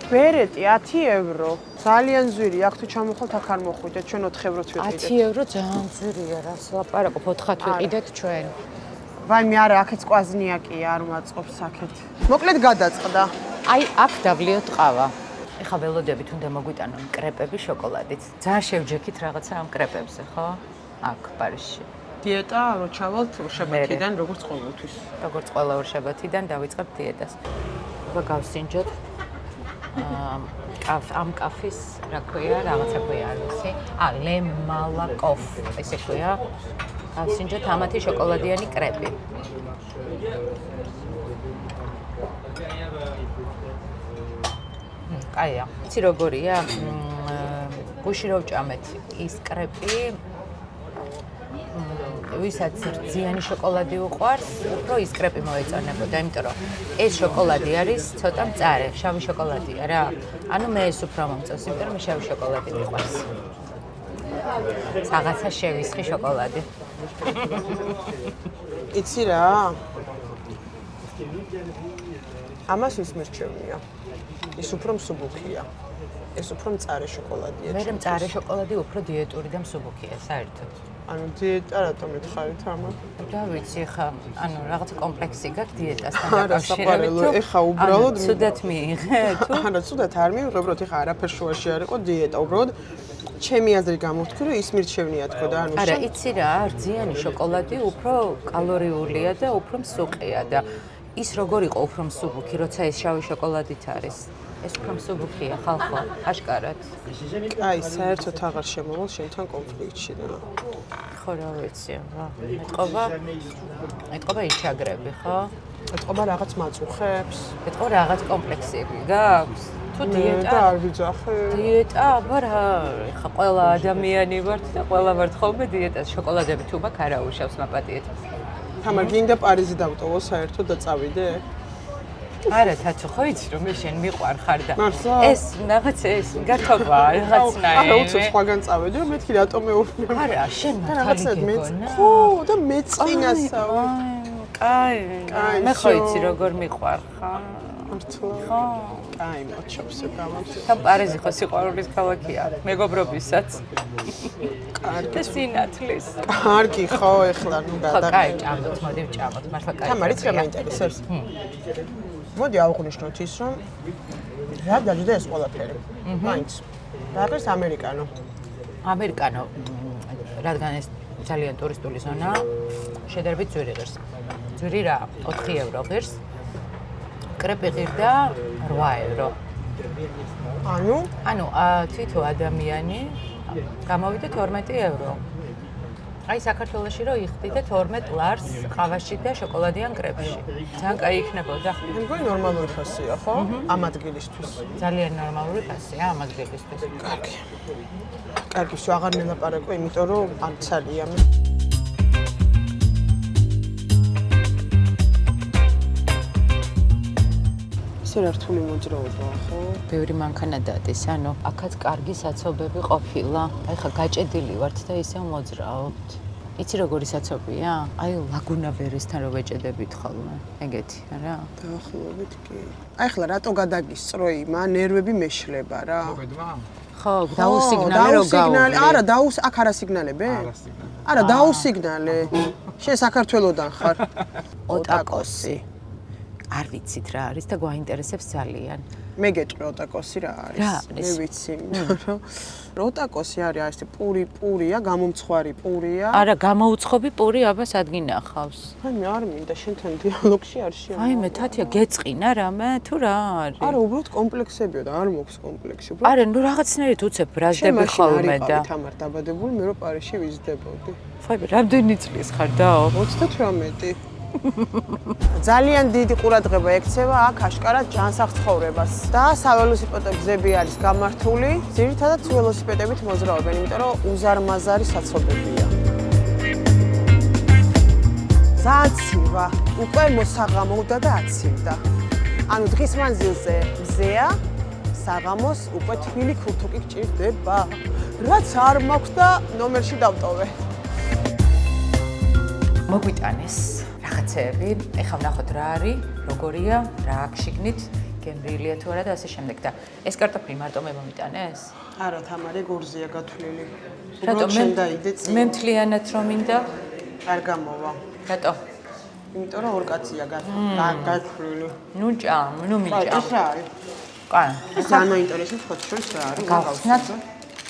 ბერეტი 10 ევრო. ძალიან ძვირი, აქ თუ ჩამოხვალთ აქ არ მოხვიდეთ, ჩვენ 4 ევროც ვიყიდეთ. 10 ევრო ძალიან ძვირია, რას ლაპარაკობ, 4-ად ვიყიდეთ ჩვენ. ვაი მე არა, აქეთ კვაზნიაკია, არ მაწყობს აქეთ. მოკლედ გადაწყდა. აი, აქ დავლიოთ ყავა. ეხა ველოდებით უნდა მოგვიტანონ კრეპები შოკოლადით. ძალიან შევჯექით რაღაცა ამ კრეპებზე, ხო? აქ პარიზში. დიეტა რო ჩავალთ ორშაბათიდან, როგორც ყოველთვის. როგორც ყველა ორშაბათიდან დავიწყებ დიეტას. აბა გავსინჯოთ. ამ კაფის რა ქვია, რაღაცა ქვია არ ვიცი. ლე მალაკოფ, ესე ქვია. გავსინჯოთ ამათი შოკოლადიანი კრეპი. კაია. იცი როგორია? გუში რო ვჭამეთ ის კრეპი ვისაც რძიანი შოკოლადი უყვარს, უფრო ის კრეპი მოეწონებოდა, იმიტომ რომ ეს შოკოლადი არის ცოტა მწარე, შავი შოკოლადია რა. ანუ მე ეს უფრო მომწონს, იმიტომ რომ შავი შოკოლადი მიყვარს. რაღაცა შევისხი შოკოლადი. იცი რა? ამას ის მერჩევნია. ის უფრო მსუბუქია. ეს უფრო მწარე შოკოლადია. მე მწარე შოკოლადი უფრო დიეტური და მსუბუქია საერთოდ. ანუ დიეტა რატომ ეთქარით ამა? რა ვიცი ხა, ანუ რაღაც კომპლექსი გაქვს დიეტასთან არა, დაკავშირებით. საყვარელო, ეხა უბრალოდ ცუდად მიიღე თუ? არა, ცუდად არ მიიღე, უბრალოდ ეხა არაფერ შუაში არ იყო დიეტა, უბრალოდ ჩემი აზრი გამოვთქვი, რომ ის მირჩევნია თქო და ანუ არა, იცი რა, რძიანი შოკოლადი უფრო კალორიულია და უფრო მსუყია და ის როგორ იყო უფრო მსუბუქი, როცა ეს შავი შოკოლადით არის. ეს უფრო მსუბუქია ხალხო, აშკარად. აი, საერთოდ აღარ შემოვალ შენთან კონფლიქტში და ხო რა ვიცი, რა. მეტყობა იჩაგრები, ხო? ეთყობა რაღაც მაწუხებს. მეტყობა რაღაც კომპლექსები გაქვს? თუ და დიეტა არ ვიძახე. დიეტა, აბა რა, ხა ყველა ადამიანი ვართ და ყველა ვართ ხოლმე დიეტას. შოკოლადები თუ მაქვს არა უშავს მაპატიეთ. თამარ გინდა პარიზი დავტოვო საერთოდ და წავიდე? არა, თაცო, ხო იცი რომ მე შენ მიყვარ ხარ და მართლა? ეს რაღაც ეს გართობაა რაღაცნაირი. არა, უცებ სხვაგან წავედი, რომ მეთქი რატომ მეუბნები. არა, შენ და მართალი რაღაცად გეგონა. ხო, და მეწინასავე. კაი, კაი, მე ხო შო. იცი როგორ მიყვარ ხარ. მართლა. ხო. აი, მოჩობს გამოს. თან პარიზი ხო სიყვარულის ქალაქია, მეგობრობისაც. კარგი. და სინათლის. კარგი ხო, ეხლა ნუ ხო, კაი, გადაყენე. ჭამოთ, მოდი ვჭამოთ, მართლა კაი. თამარიც რა მაინტერესებს? მოდი ავღნიშნოთ ის, რომ რა დაჯდა ეს ყველაფერი. მაინც. რაღაც ამერიკანო. ამერიკანო, რადგან ეს ძალიან ტურისტული ზონაა, შედარებით ძვირი ღირს. ძვირი რა, 4 ევრო ღირს. კრეპი ღირდა 8 ევრო. ანუ თვითო ადამიანი გამოვიდა 12 ევრო. აი საქართველოში რო იხდიდა 12 ლარს ყავაში და შოკოლადიან კრეპში. ძალიან კაი იქნებოდა. მე მგონი ნორმალური ფასია, ხო? ამ ადგილისთვის. ძალიან ნორმალური ფასია ამ ადგილისთვის. კარგი. კარგი, შო აღარ ნელაპარაკო, იმიტომ რომ ამცალია. ისე რთული მოძრაობაა, ხო? ბევრი მანქანა დადის, ანუ აქაც კარგი საცობები ყოფილა. აი ხა გაჭედილი ვართ და ისევ მოძრაობთ. იცი როგორი საცობია? აი ლაგუნა ვერესთან რო ვეჭედებით ხოლმე. ეგეთი, არა? დაახლოებით კი. აი ხლა რატო გადაგისწრო იმა, ნერვები მეშლება რა. მოგედმა? ხო, დაუსიგნალე რო გავუვლი. არა, აქ არა სიგნალებე? არა, დაუსიგნალე. შენ საქართველოდან ხარ. ოტაკოსი. არ ვიცით რა არის და გვაინტერესებს ძალიან. მე გეტყვი ოტაკოსი რა არის? რა არის? მე ვიცი, რომ ოტაკოსი არის ეს პურია, გამომცხვარი პურია. არა, გამოუცხობი პური აბა სად გინახავს? აი მე არ მინდა შენთან დიალოგში არ შევა. აი მე თათია გეწყინა რამე თუ რა არის? არა, უბრალოდ კომპლექსებია და არ მოქვს კომპლექსი. არა, ნუ რაღაცნაირად უცებ ბრაზდები ხოლმე და. თამარ დაბადებული, მე რო პარიზში ვიზრდებოდი. ხაი, რამდენი წლის ხარ დაო? 38. ძალიან დიდი ყურადღება ექცევა აქ აშკარად ჯანსაღ ცხოვრებას და საველოსიპედო გზები არის გამართული. ძირითადად ველოსიპედებით მოძრაობენ, იმიტომ რომ უზარმაზარი საცობებია. ძალიან ცივა, უკვე მოსაღამოვდა და აცივდა. ანუ დღის მანძილზე მზეა, საღამოს უკვე თბილი ქურთუკი გჭირდება. რაც არ მაქვს და ნომერში დავტოვე. მოგვიტანეს რაღაცეები, ეხლა ვნახოთ რა არის, როგორია, რა აქვს შიგნით, გემრიელია თუ არა და ასე შემდეგ და ეს კარტოფილი მარტო მე მომიტანეს? არა, თამარე გორზია გათვლილი. რატო შენ დაიდე წინ. მე მთლიანად რომ მინდა? არ გამოვა. რატო? იმიტომ რომ ორ კაცია გათვლილი. ნუ ჭამ, ნუ მიჭამ. ეს რა არის? კაი. ეს ძალიან მაინტერესებს ხოთშორის რა არის? გავხსნათ.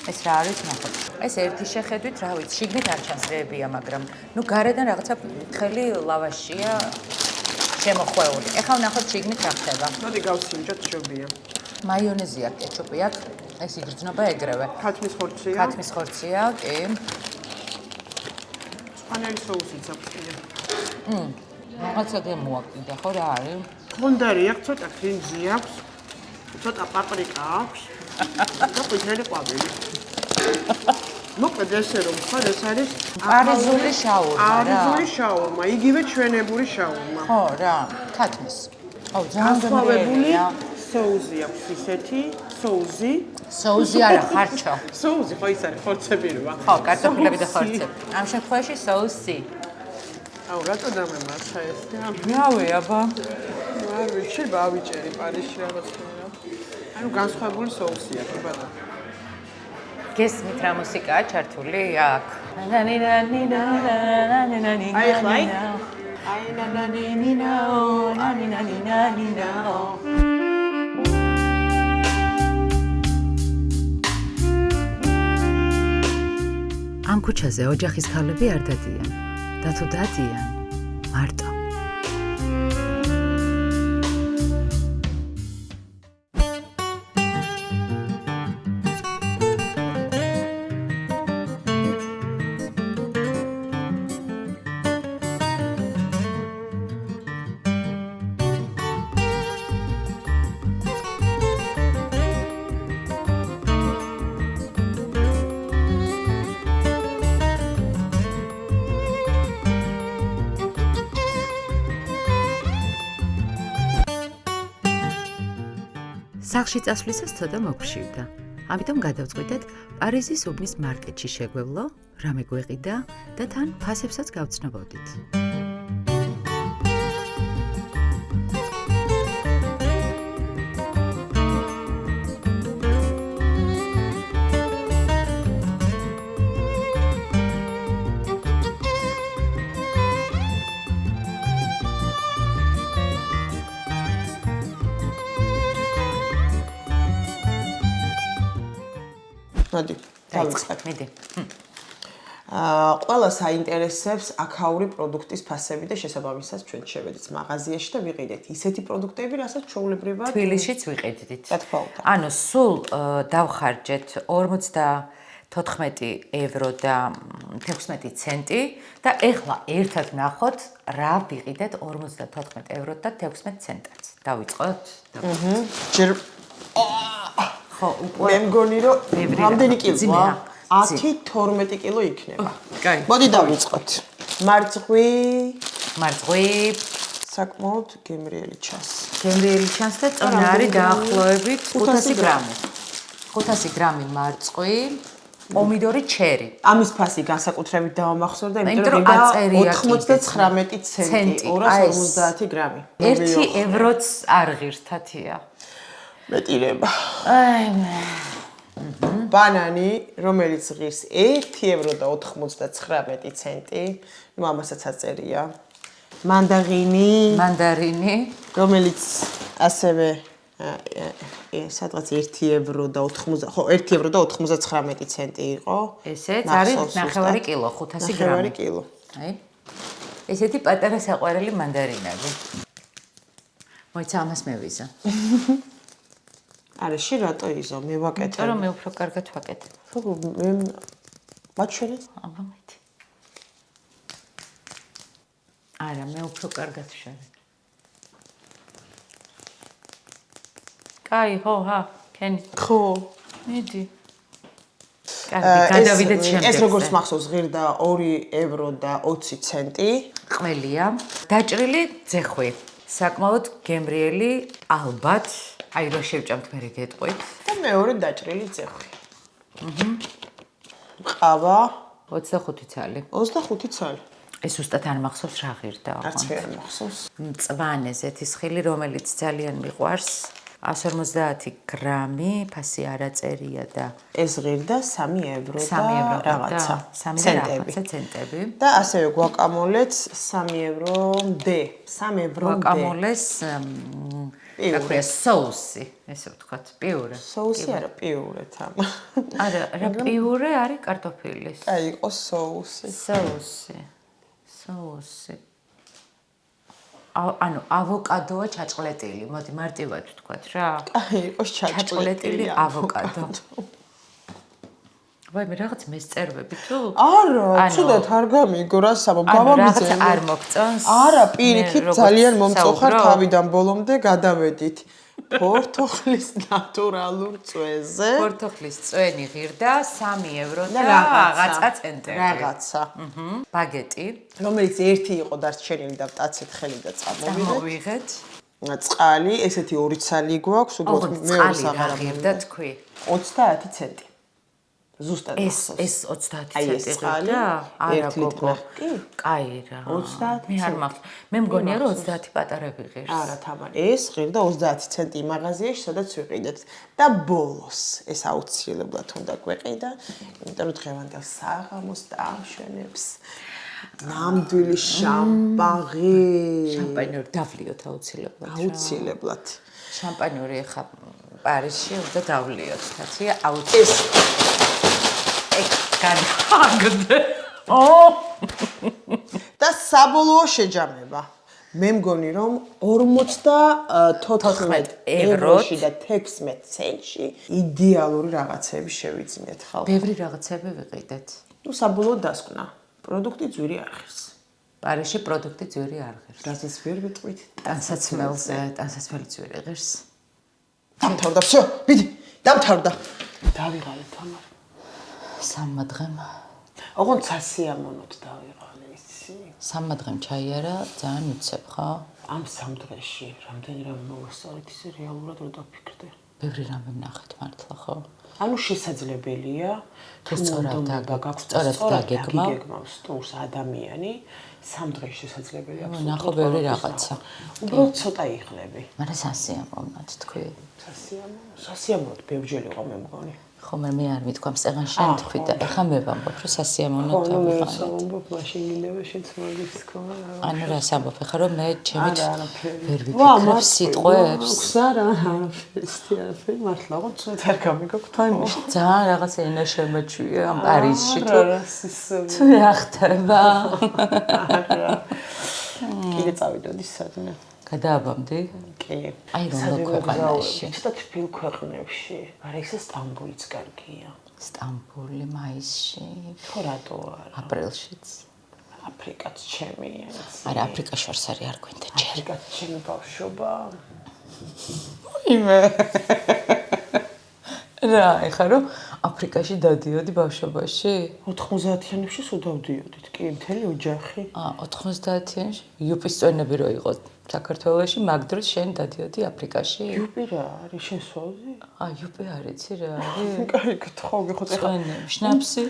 ეს რა არის ნახოთ. ეს ერთი შეხედვით, რა ვიცი, შიგნით არ ჩანს რეებია, მაგრამ ნუ გარედან რაღაცა თხელი ლავაშია შემოხვეული. ეხლა ვნახოთ შიგნით რა ხდება. მოდი გავსინჯოთ შობია. მაიონეზი აქვს, კეჩუპი აქვს, ეს იგრძნობა ეგრევე. ქათმის ხორცია. ქათმის ხორცია, კი. სპანელი соусიც აქვს კიდე. რაღაცა გემოაკლდა, ხო რა არის? გონდარი აქვს, ცოტა ბრინჯი აქვს, ცოტა პაპრიკა აქვს. და ყვითელი ყვავილი. მოკლედ ესე რომ ხო ეს არის პარიზული შაურმა რა. პარიზული შაურმა, იგივე ჩვენებური შაურმა. ხო რა, ქათმის. ო, ძალიან განსხვავებული გემრიელია. соуზი აქვს ისეთი, соуზი. соуზი არა, ხარჩო. соуზი ხო ის არის ხორცები რვა. ხო, კარტოფილები და ხორცები. ამ შემთხვევაში соуსი. აუ, რატო დამემართა ეს? რავი, აბა. არ ვიცი, ავიჭერი პარიზში რაღაცა. ანუ განსხვავებული соуსია, კი ბატონო. გესმით რა მუსიკაა ჩართული აქ? აი ახლა აი. ამ ქუჩაზე ოჯახის ქალები არ დადიან და თუ დადიან, მარტო. სახლში წასვლისას ცოტა მოგშვიდა. ამიტომ გადავწყვიტეთ პარიზის უბნის მარკეტში შეგვევლო, რამე გვეყიდა და თან ფასებსაც გავცნობოდით. მოდი, დავიწყებ. მიდი. ყველა საინტერესებს აქაური პროდუქტის ფასები და შესაბამისად ჩვენ შევედით მაღაზიაში და ვიყიდეთ ისეთი პროდუქტები, რასაც ჩვეულებრივად თბილისშიც ვიყიდით. რა თქმა უნდა. ანუ სულ დავხარჯეთ 54 ევრო და 16 ცენტი და ეხლა ერთად ნახოთ რა ვიყიდეთ 54 ევრო და 16 ცენტად. დავიწყოთ? ჯერ ხო, უკვე მე მგონი რომ რამდენი კილოა? ძიმეა. 10-12 კილო იქნება. კაი. მოდი დავიწყოთ. მარწყვი მარწყვი, საკმაოდ გემრიელი ჩანს. გემრიელი ჩანს და წონა არის დაახლოებით 500 გრამი. 500 გრამი მარწყვი, პომიდორი ჩერი. ამის ფასი განსაკუთრებით დავამახსოვრდა, იმიტომ იმიტომ რომ რომ აწერია 99 ცენტი, 250 გრამი. 1 ევროც არ ღირს თათია. მეტირება. აი მე. ბანანი, რომელიც ღირს 1 ევრო და 99 ცენტი, ну ამასაც აწერია. მანდარინი, რომელიც ასევე სადღაც 1 ევრო და 90, ხო, 1 ევრო და 99 ცენტი იყო. ესეც არის 9 კილო, 500 გრამი. 9 კილო. აი. ესეთი პატარა საყვარელი მანდარინები. მოიცა ამას მევიზა. არა, შე რატო იზო? მე ვაკეთებ. იმიტომ რომ მე უფრო კარგად ვაკეთებ. ხო, მე მაჩვენე? აბა მიდი. არა, მე უფრო კარგად შევე. კაი, ხა, კენი. ხო. მიდი. კარგი, გადავიდეთ შემდეგ. ეს როგორც მახსოვს, ღირდა 2 ევრო და 20 ცენტი. ყველია. დაჭრილი ძეხვი. საკმაოდ გემრიელი, ალბათ. აი რო შევჭამთ მე გეტყვით. და მეორე დაჭრილი ძეხვი. ყავა 25 ცალი. 25 ცალი. ეს უბრალოდ არ მახსოვს რა ღირდა. არც ვერ მახსოვს. მწვანე ზეთისხილი, რომელიც ძალიან მიყვარს. 150 გრამი, ფასი არ აწერია და ეს ღირდა 3 ევრო და 3 ევრო რაღაცა. 3 ცენტები. და ასევე გვაკამოლეც 3 ევრომდე. 3 ევრომდე. გვაკამოლეს რა ქვია соуსი, ესე ვთქვათ, პიურე. соуსი არა, პიურე თამ. არა, რა პიურე არის კარტოფილის. აი, იყო соуსი. соуსი. ანუ ავოკადოა ჩაჭყლეტილი, მოდი მარტივად ვთქვათ რა. აი, იყო ჩაჭყლეტილი ავოკადო. ვაი, მე რაღაც მესწერვები თუ? არა, ცუდად არ გამიგო რა საბო, გავამიძე. რაღაც არ მოგწონს? არა, პირიქით ძალიან მომწოხარ თავიდან ბოლომდე გადავედით. პორტოხლის ნატურალურ წვეზე. პორტოხლის წვენი ღირდა 3 ევრო და რაღაცა ცენტები. რაღაცა. ბაგეტი, რომელიც ერთი იყო დარჩენილი და ვტაცეთ ხელი და წამოვიდეთ. მოვიღეთ. წყალი, ესეთი 2 ცალი გვაქვს, უბრალოდ მეორე წყალი აღარა ღირდა თქვი. 30 ცენტი. ზუსტად ეს 30 ცენტი ღირდა? არა გოგო. კაი რა. 30 მე არ მახსოვს. მე მგონია რომ 30 პატარები ღირს. არა თამარ, ეს ღირდა 30 ცენტი მაღაზიაში, სადაც ვიყიდეთ. და ბოლოს ეს აუცილებლად უნდა გვეყიდა, იმიტომ რომ დღევანდელ საღამოს დაამშვენებს ნამდვილი შამპანი. შამპანიორი დავლიოთ აუცილებლად. აუცილებლად. შამპანიორი ხა პარიზში უნდა დავლიოთ, თაცია აუცილებლად. განაგდე. და საბოლოო შეჯამება. მე მგონი რომ 54 ევროში და 16 ცენტში იდეალური რაღაცები შევიძინეთ ხალხო. ბევრი რაღაცები ვიყიდეთ. ნუ საბოლოოდ დასკვნა. პროდუქტი ძვირი არ ღირს. პარიზში პროდუქტი ძვირი არ ღირს. რასაც ვერ ვიტყვით. ტანსაცმელი ძვირი ღირს. დამთავრდა, всё, მიდი, დამთავრდა. დავიღალე თამარ. სამმა დღემ. ოღონდ სასიამოვნოდ დავიღალე ისი. სამმა დღემ ჩაიარა, ძალიან უცებ, ხო? ამ სამ დღეში რამდენი რამე მოვასწავლეთ, ისე რეალურად რომ დაფიქრდე. ბევრი რამე ვნახეთ მართლა, ხო? ანუ შესაძლებელია თუ სწორად დაგეგმავს სტურს ადამიანი, სამ დღეში შესაძლებელია ნახო ბევრი რაღაცა. უბრალოდ ცოტა იხლები. მაგრამ სასიამოვნოდ თქვი. სასიამოვნოდ ბევრჯერ იყო მე მგონი. ხო, მე არ მithქვამს, ეგან შენ თქვი და ეხა მე ვამბობ, რომ სასიამოვნოდ დავიღალე. ხო, ვამბობ, მაშინ გინდება შენც მაგის თქმა. ანუ რას ამბობ, ეხა რომ მე ჩემით ვერ ვიფიქრებ სიტყვებს. არა, არაფერი, მართლა, ოღონდ ცოტა არ გამიგაქვს. ძალიან რაღაცა ენა შემოჩვია ამ პარიზში თუ რა ხდება. კიდე წავიდოდი სადმე. გადააბამდი? კი. აი რომ ქვეყანაში. ცოტა ფილ ქვეყნებში. არა, ისე სტამბოლიც კარგია. სტამბოლი მაისში. ხო რატო არა? აპრილშიც. აფრიკაც ჩემია. არა, აფრიკაში ვარ სარი არ გვინდა ჯერ. აფრიკაც ჩემი ბავშვობა. რა, ეხლა რომ აფრიკაში დადიოდი ბავშვობაში? 90-იანებში სულ დავდიოდით, კი, მთელი ოჯახი. 90-იანში იუპის წვენები რო იყო საქართველოში, მაგ დროს შენ დადიოდი აფრიკაში? იუპი რა არის, შენ სვავდი? იუპი არ იცი რა არის? კაი, გთხოვი, ხო ეხლა წვენები, შნაფსი?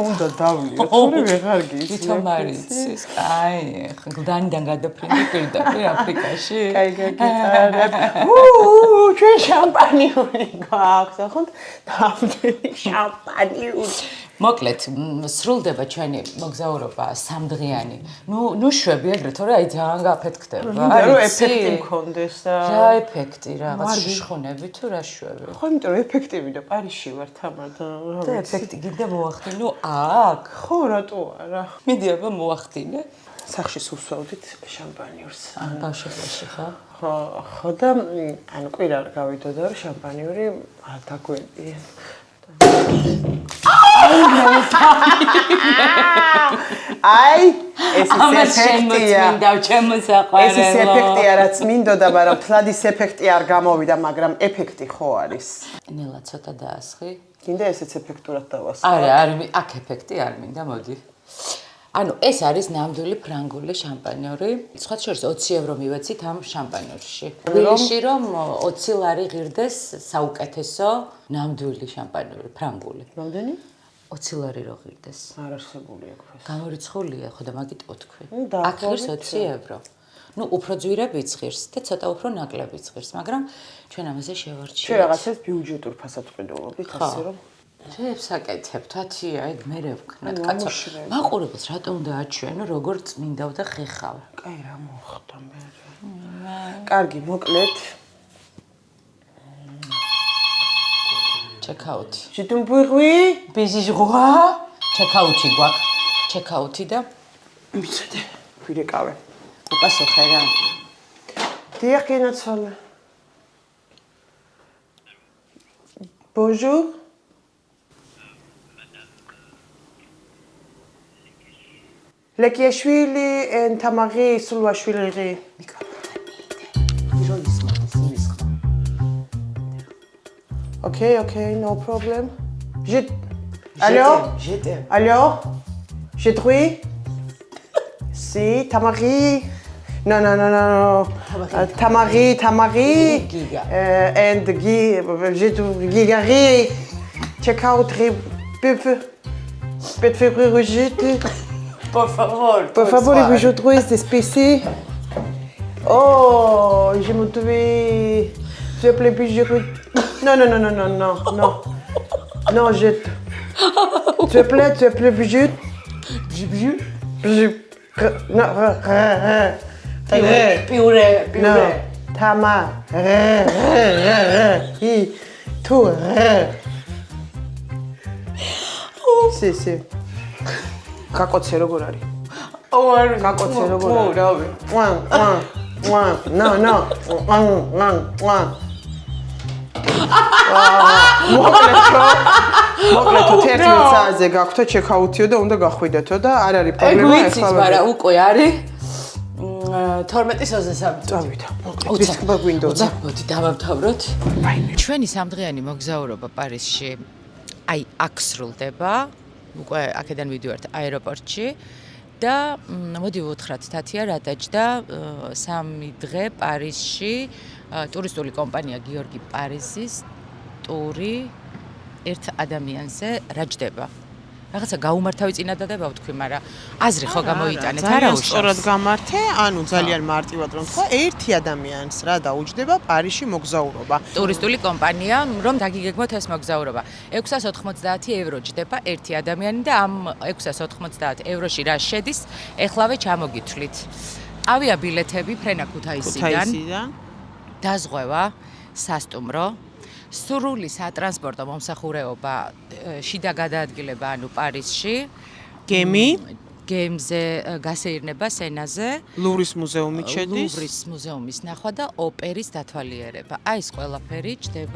უნდა დავლიოთ, თორე ვეღარ გიცი. თვითონ არ იცის. კაი, გლდანიდან გადაფრინდი პირდაპირ აფრიკაში. კაი, გაგიტარებ. ჩვენ შამპანიური გვაქვს, ახლა დავდივი შამპანიური. მოკლედ, სრულდება ჩვენი მოგზაურობა სამდღიანი. ნუ შვები ეგრე, თორე აი ძალიან გაფეთქდება. რომ ეფექტი მქონდეს და რა ეფექტი, რაღაც შხუნები თუ რა შვები? ხო, იმიტომ რომ ეფექტივი და პარიზში ვარ თამარ და და ეფექტი გინდა მოახდინო აქ? ხო, რატო არა? მიდი აბა მოახდინე. სახში სუსვავდით შამპანიურს. ბავშვობაში ხო? ხო და ანუ კვირა გავიდოდა რომ შამპანიური დაგვენია. აი, ეს ეფექტია. ეს ეფექტია, რაც მინდოდა, მაგრამ თლად ის ეფექტი არ გამოვიდა, მაგრამ ეფექტი ხო არის. ნელა ცოტა დაასხი. გინდა ესეც ეფექტურად დავასხო. არა, აქ ეფექტი არ მინდა, მოდი. ანუ ეს არის ნამდვილი ფრანგული შამპანიორი. სხვა შორის 20 ევრო მივეცით ამ შამპანიორში. თბილისში რომ 20 ლარი ღირდეს საუკეთესო ნამდვილი შამპანიორი, ფრანგული. რამდენი? 20 ლარი რო ღირდეს. არ არსებული აქვს. გამორიცხულია, ხო და მაგიტო თქვი. და აქ ღირს 20 ევრო. ნუ უფრო ძვირებიც ღირს და ცოტა უფრო ნაკლებიც ღირს, მაგრამ ჩვენ ამაზე შევარჩიეთ. ჩვენ რაღაცას ბიუჯეტურ ფასად ვყიდულობდით, ასე რომ რებს აკეთებთ, ათია, ეგ მერე ვქნათ, კაცო. მაყურებელს რატო უნდა აჩვენო, როგორ წმინდავ და ხეხავ? კაი, რა მოხდა მე? კარგი, მოკლედ. ჩეკაუთი. ჟიტუმბუღი? ბიჟიჟღვა? ჩეკაუთი გვაქვს. ჩეკაუთი და მიცადე. ვირეკავე. უპასუხე რა. დიახ, გენაცვალე. Bonjour. ლეკიაშვილი and თამარი სულვაშვილი. Okay, no problem. Allô? Je trouve? Si, Tamari. Non. Tamari. And Gigari. Check out peut faire rejeter. Por favor. Por favor, je trouve cette spécie. Oh, je me trouve. S'il te plaît, puis je. Non, non, non, non, non, non, non. Non, je. S'il te plaît, puis je. Non, Piure. non. Tama. Tout. Si. Kakotse როგორ არის? Kakotse როგორ არის? No. მოკლედო 11 საათზე გაქვთო ჩეკაუთიო და უნდა გახვიდეთო და არ არის პრობლემა ეგ ვიცის, მაგრამ უკვე არის 12:23. წავიდა. მოკლედ ვის ხება გვინდოდა? მოდი დავამთავროთ. ჩვენი სამდღიანი მოგზაურობა პარიზში აი აქ სრულდება. უკვე აქედან ვიდივართ აეროპორტში და მოდი ვუთხრათ თათია რა დაჯდა 3 დღე პარიზში ტურისტული კომპანია გიორგი პარიზის ტური ერთ ადამიანზე რა ჯდება. რაღაცა გაუმართავი წინადადება ვთქვი, მაგრამ აზრი ხო გამოიტანეთ, არა ძალიან უშავს. სწორად გამართე, ანუ ძალიან მარტივად რომ თქვა, ერთი ადამიანს რა დაუჯდება პარიზში მოგზაურობა. ტურისტული კომპანია, რომ დაგიგეგმოთ ეს მოგზაურობა. 690 евро ჯდება ერთი ადამიანი და ამ 690 ევროში რა შედის, ეხლავე ჩამოგითვლით. ავიაბილეთები ფრენა ქუთაისიდან, დაზღვევა, სასტუმრო, სრული სატრანსპორტო მომსახურეობა, შიდა გადაადგილება, ანუ პარიზში, გემზე გასეირნება სენაზე, ლუვრის მუზეუმი შედის. ლუვრის მუზეუმის ნახვა და ოპერის დათვალიერება. აი ეს ყველაფერი ჯდება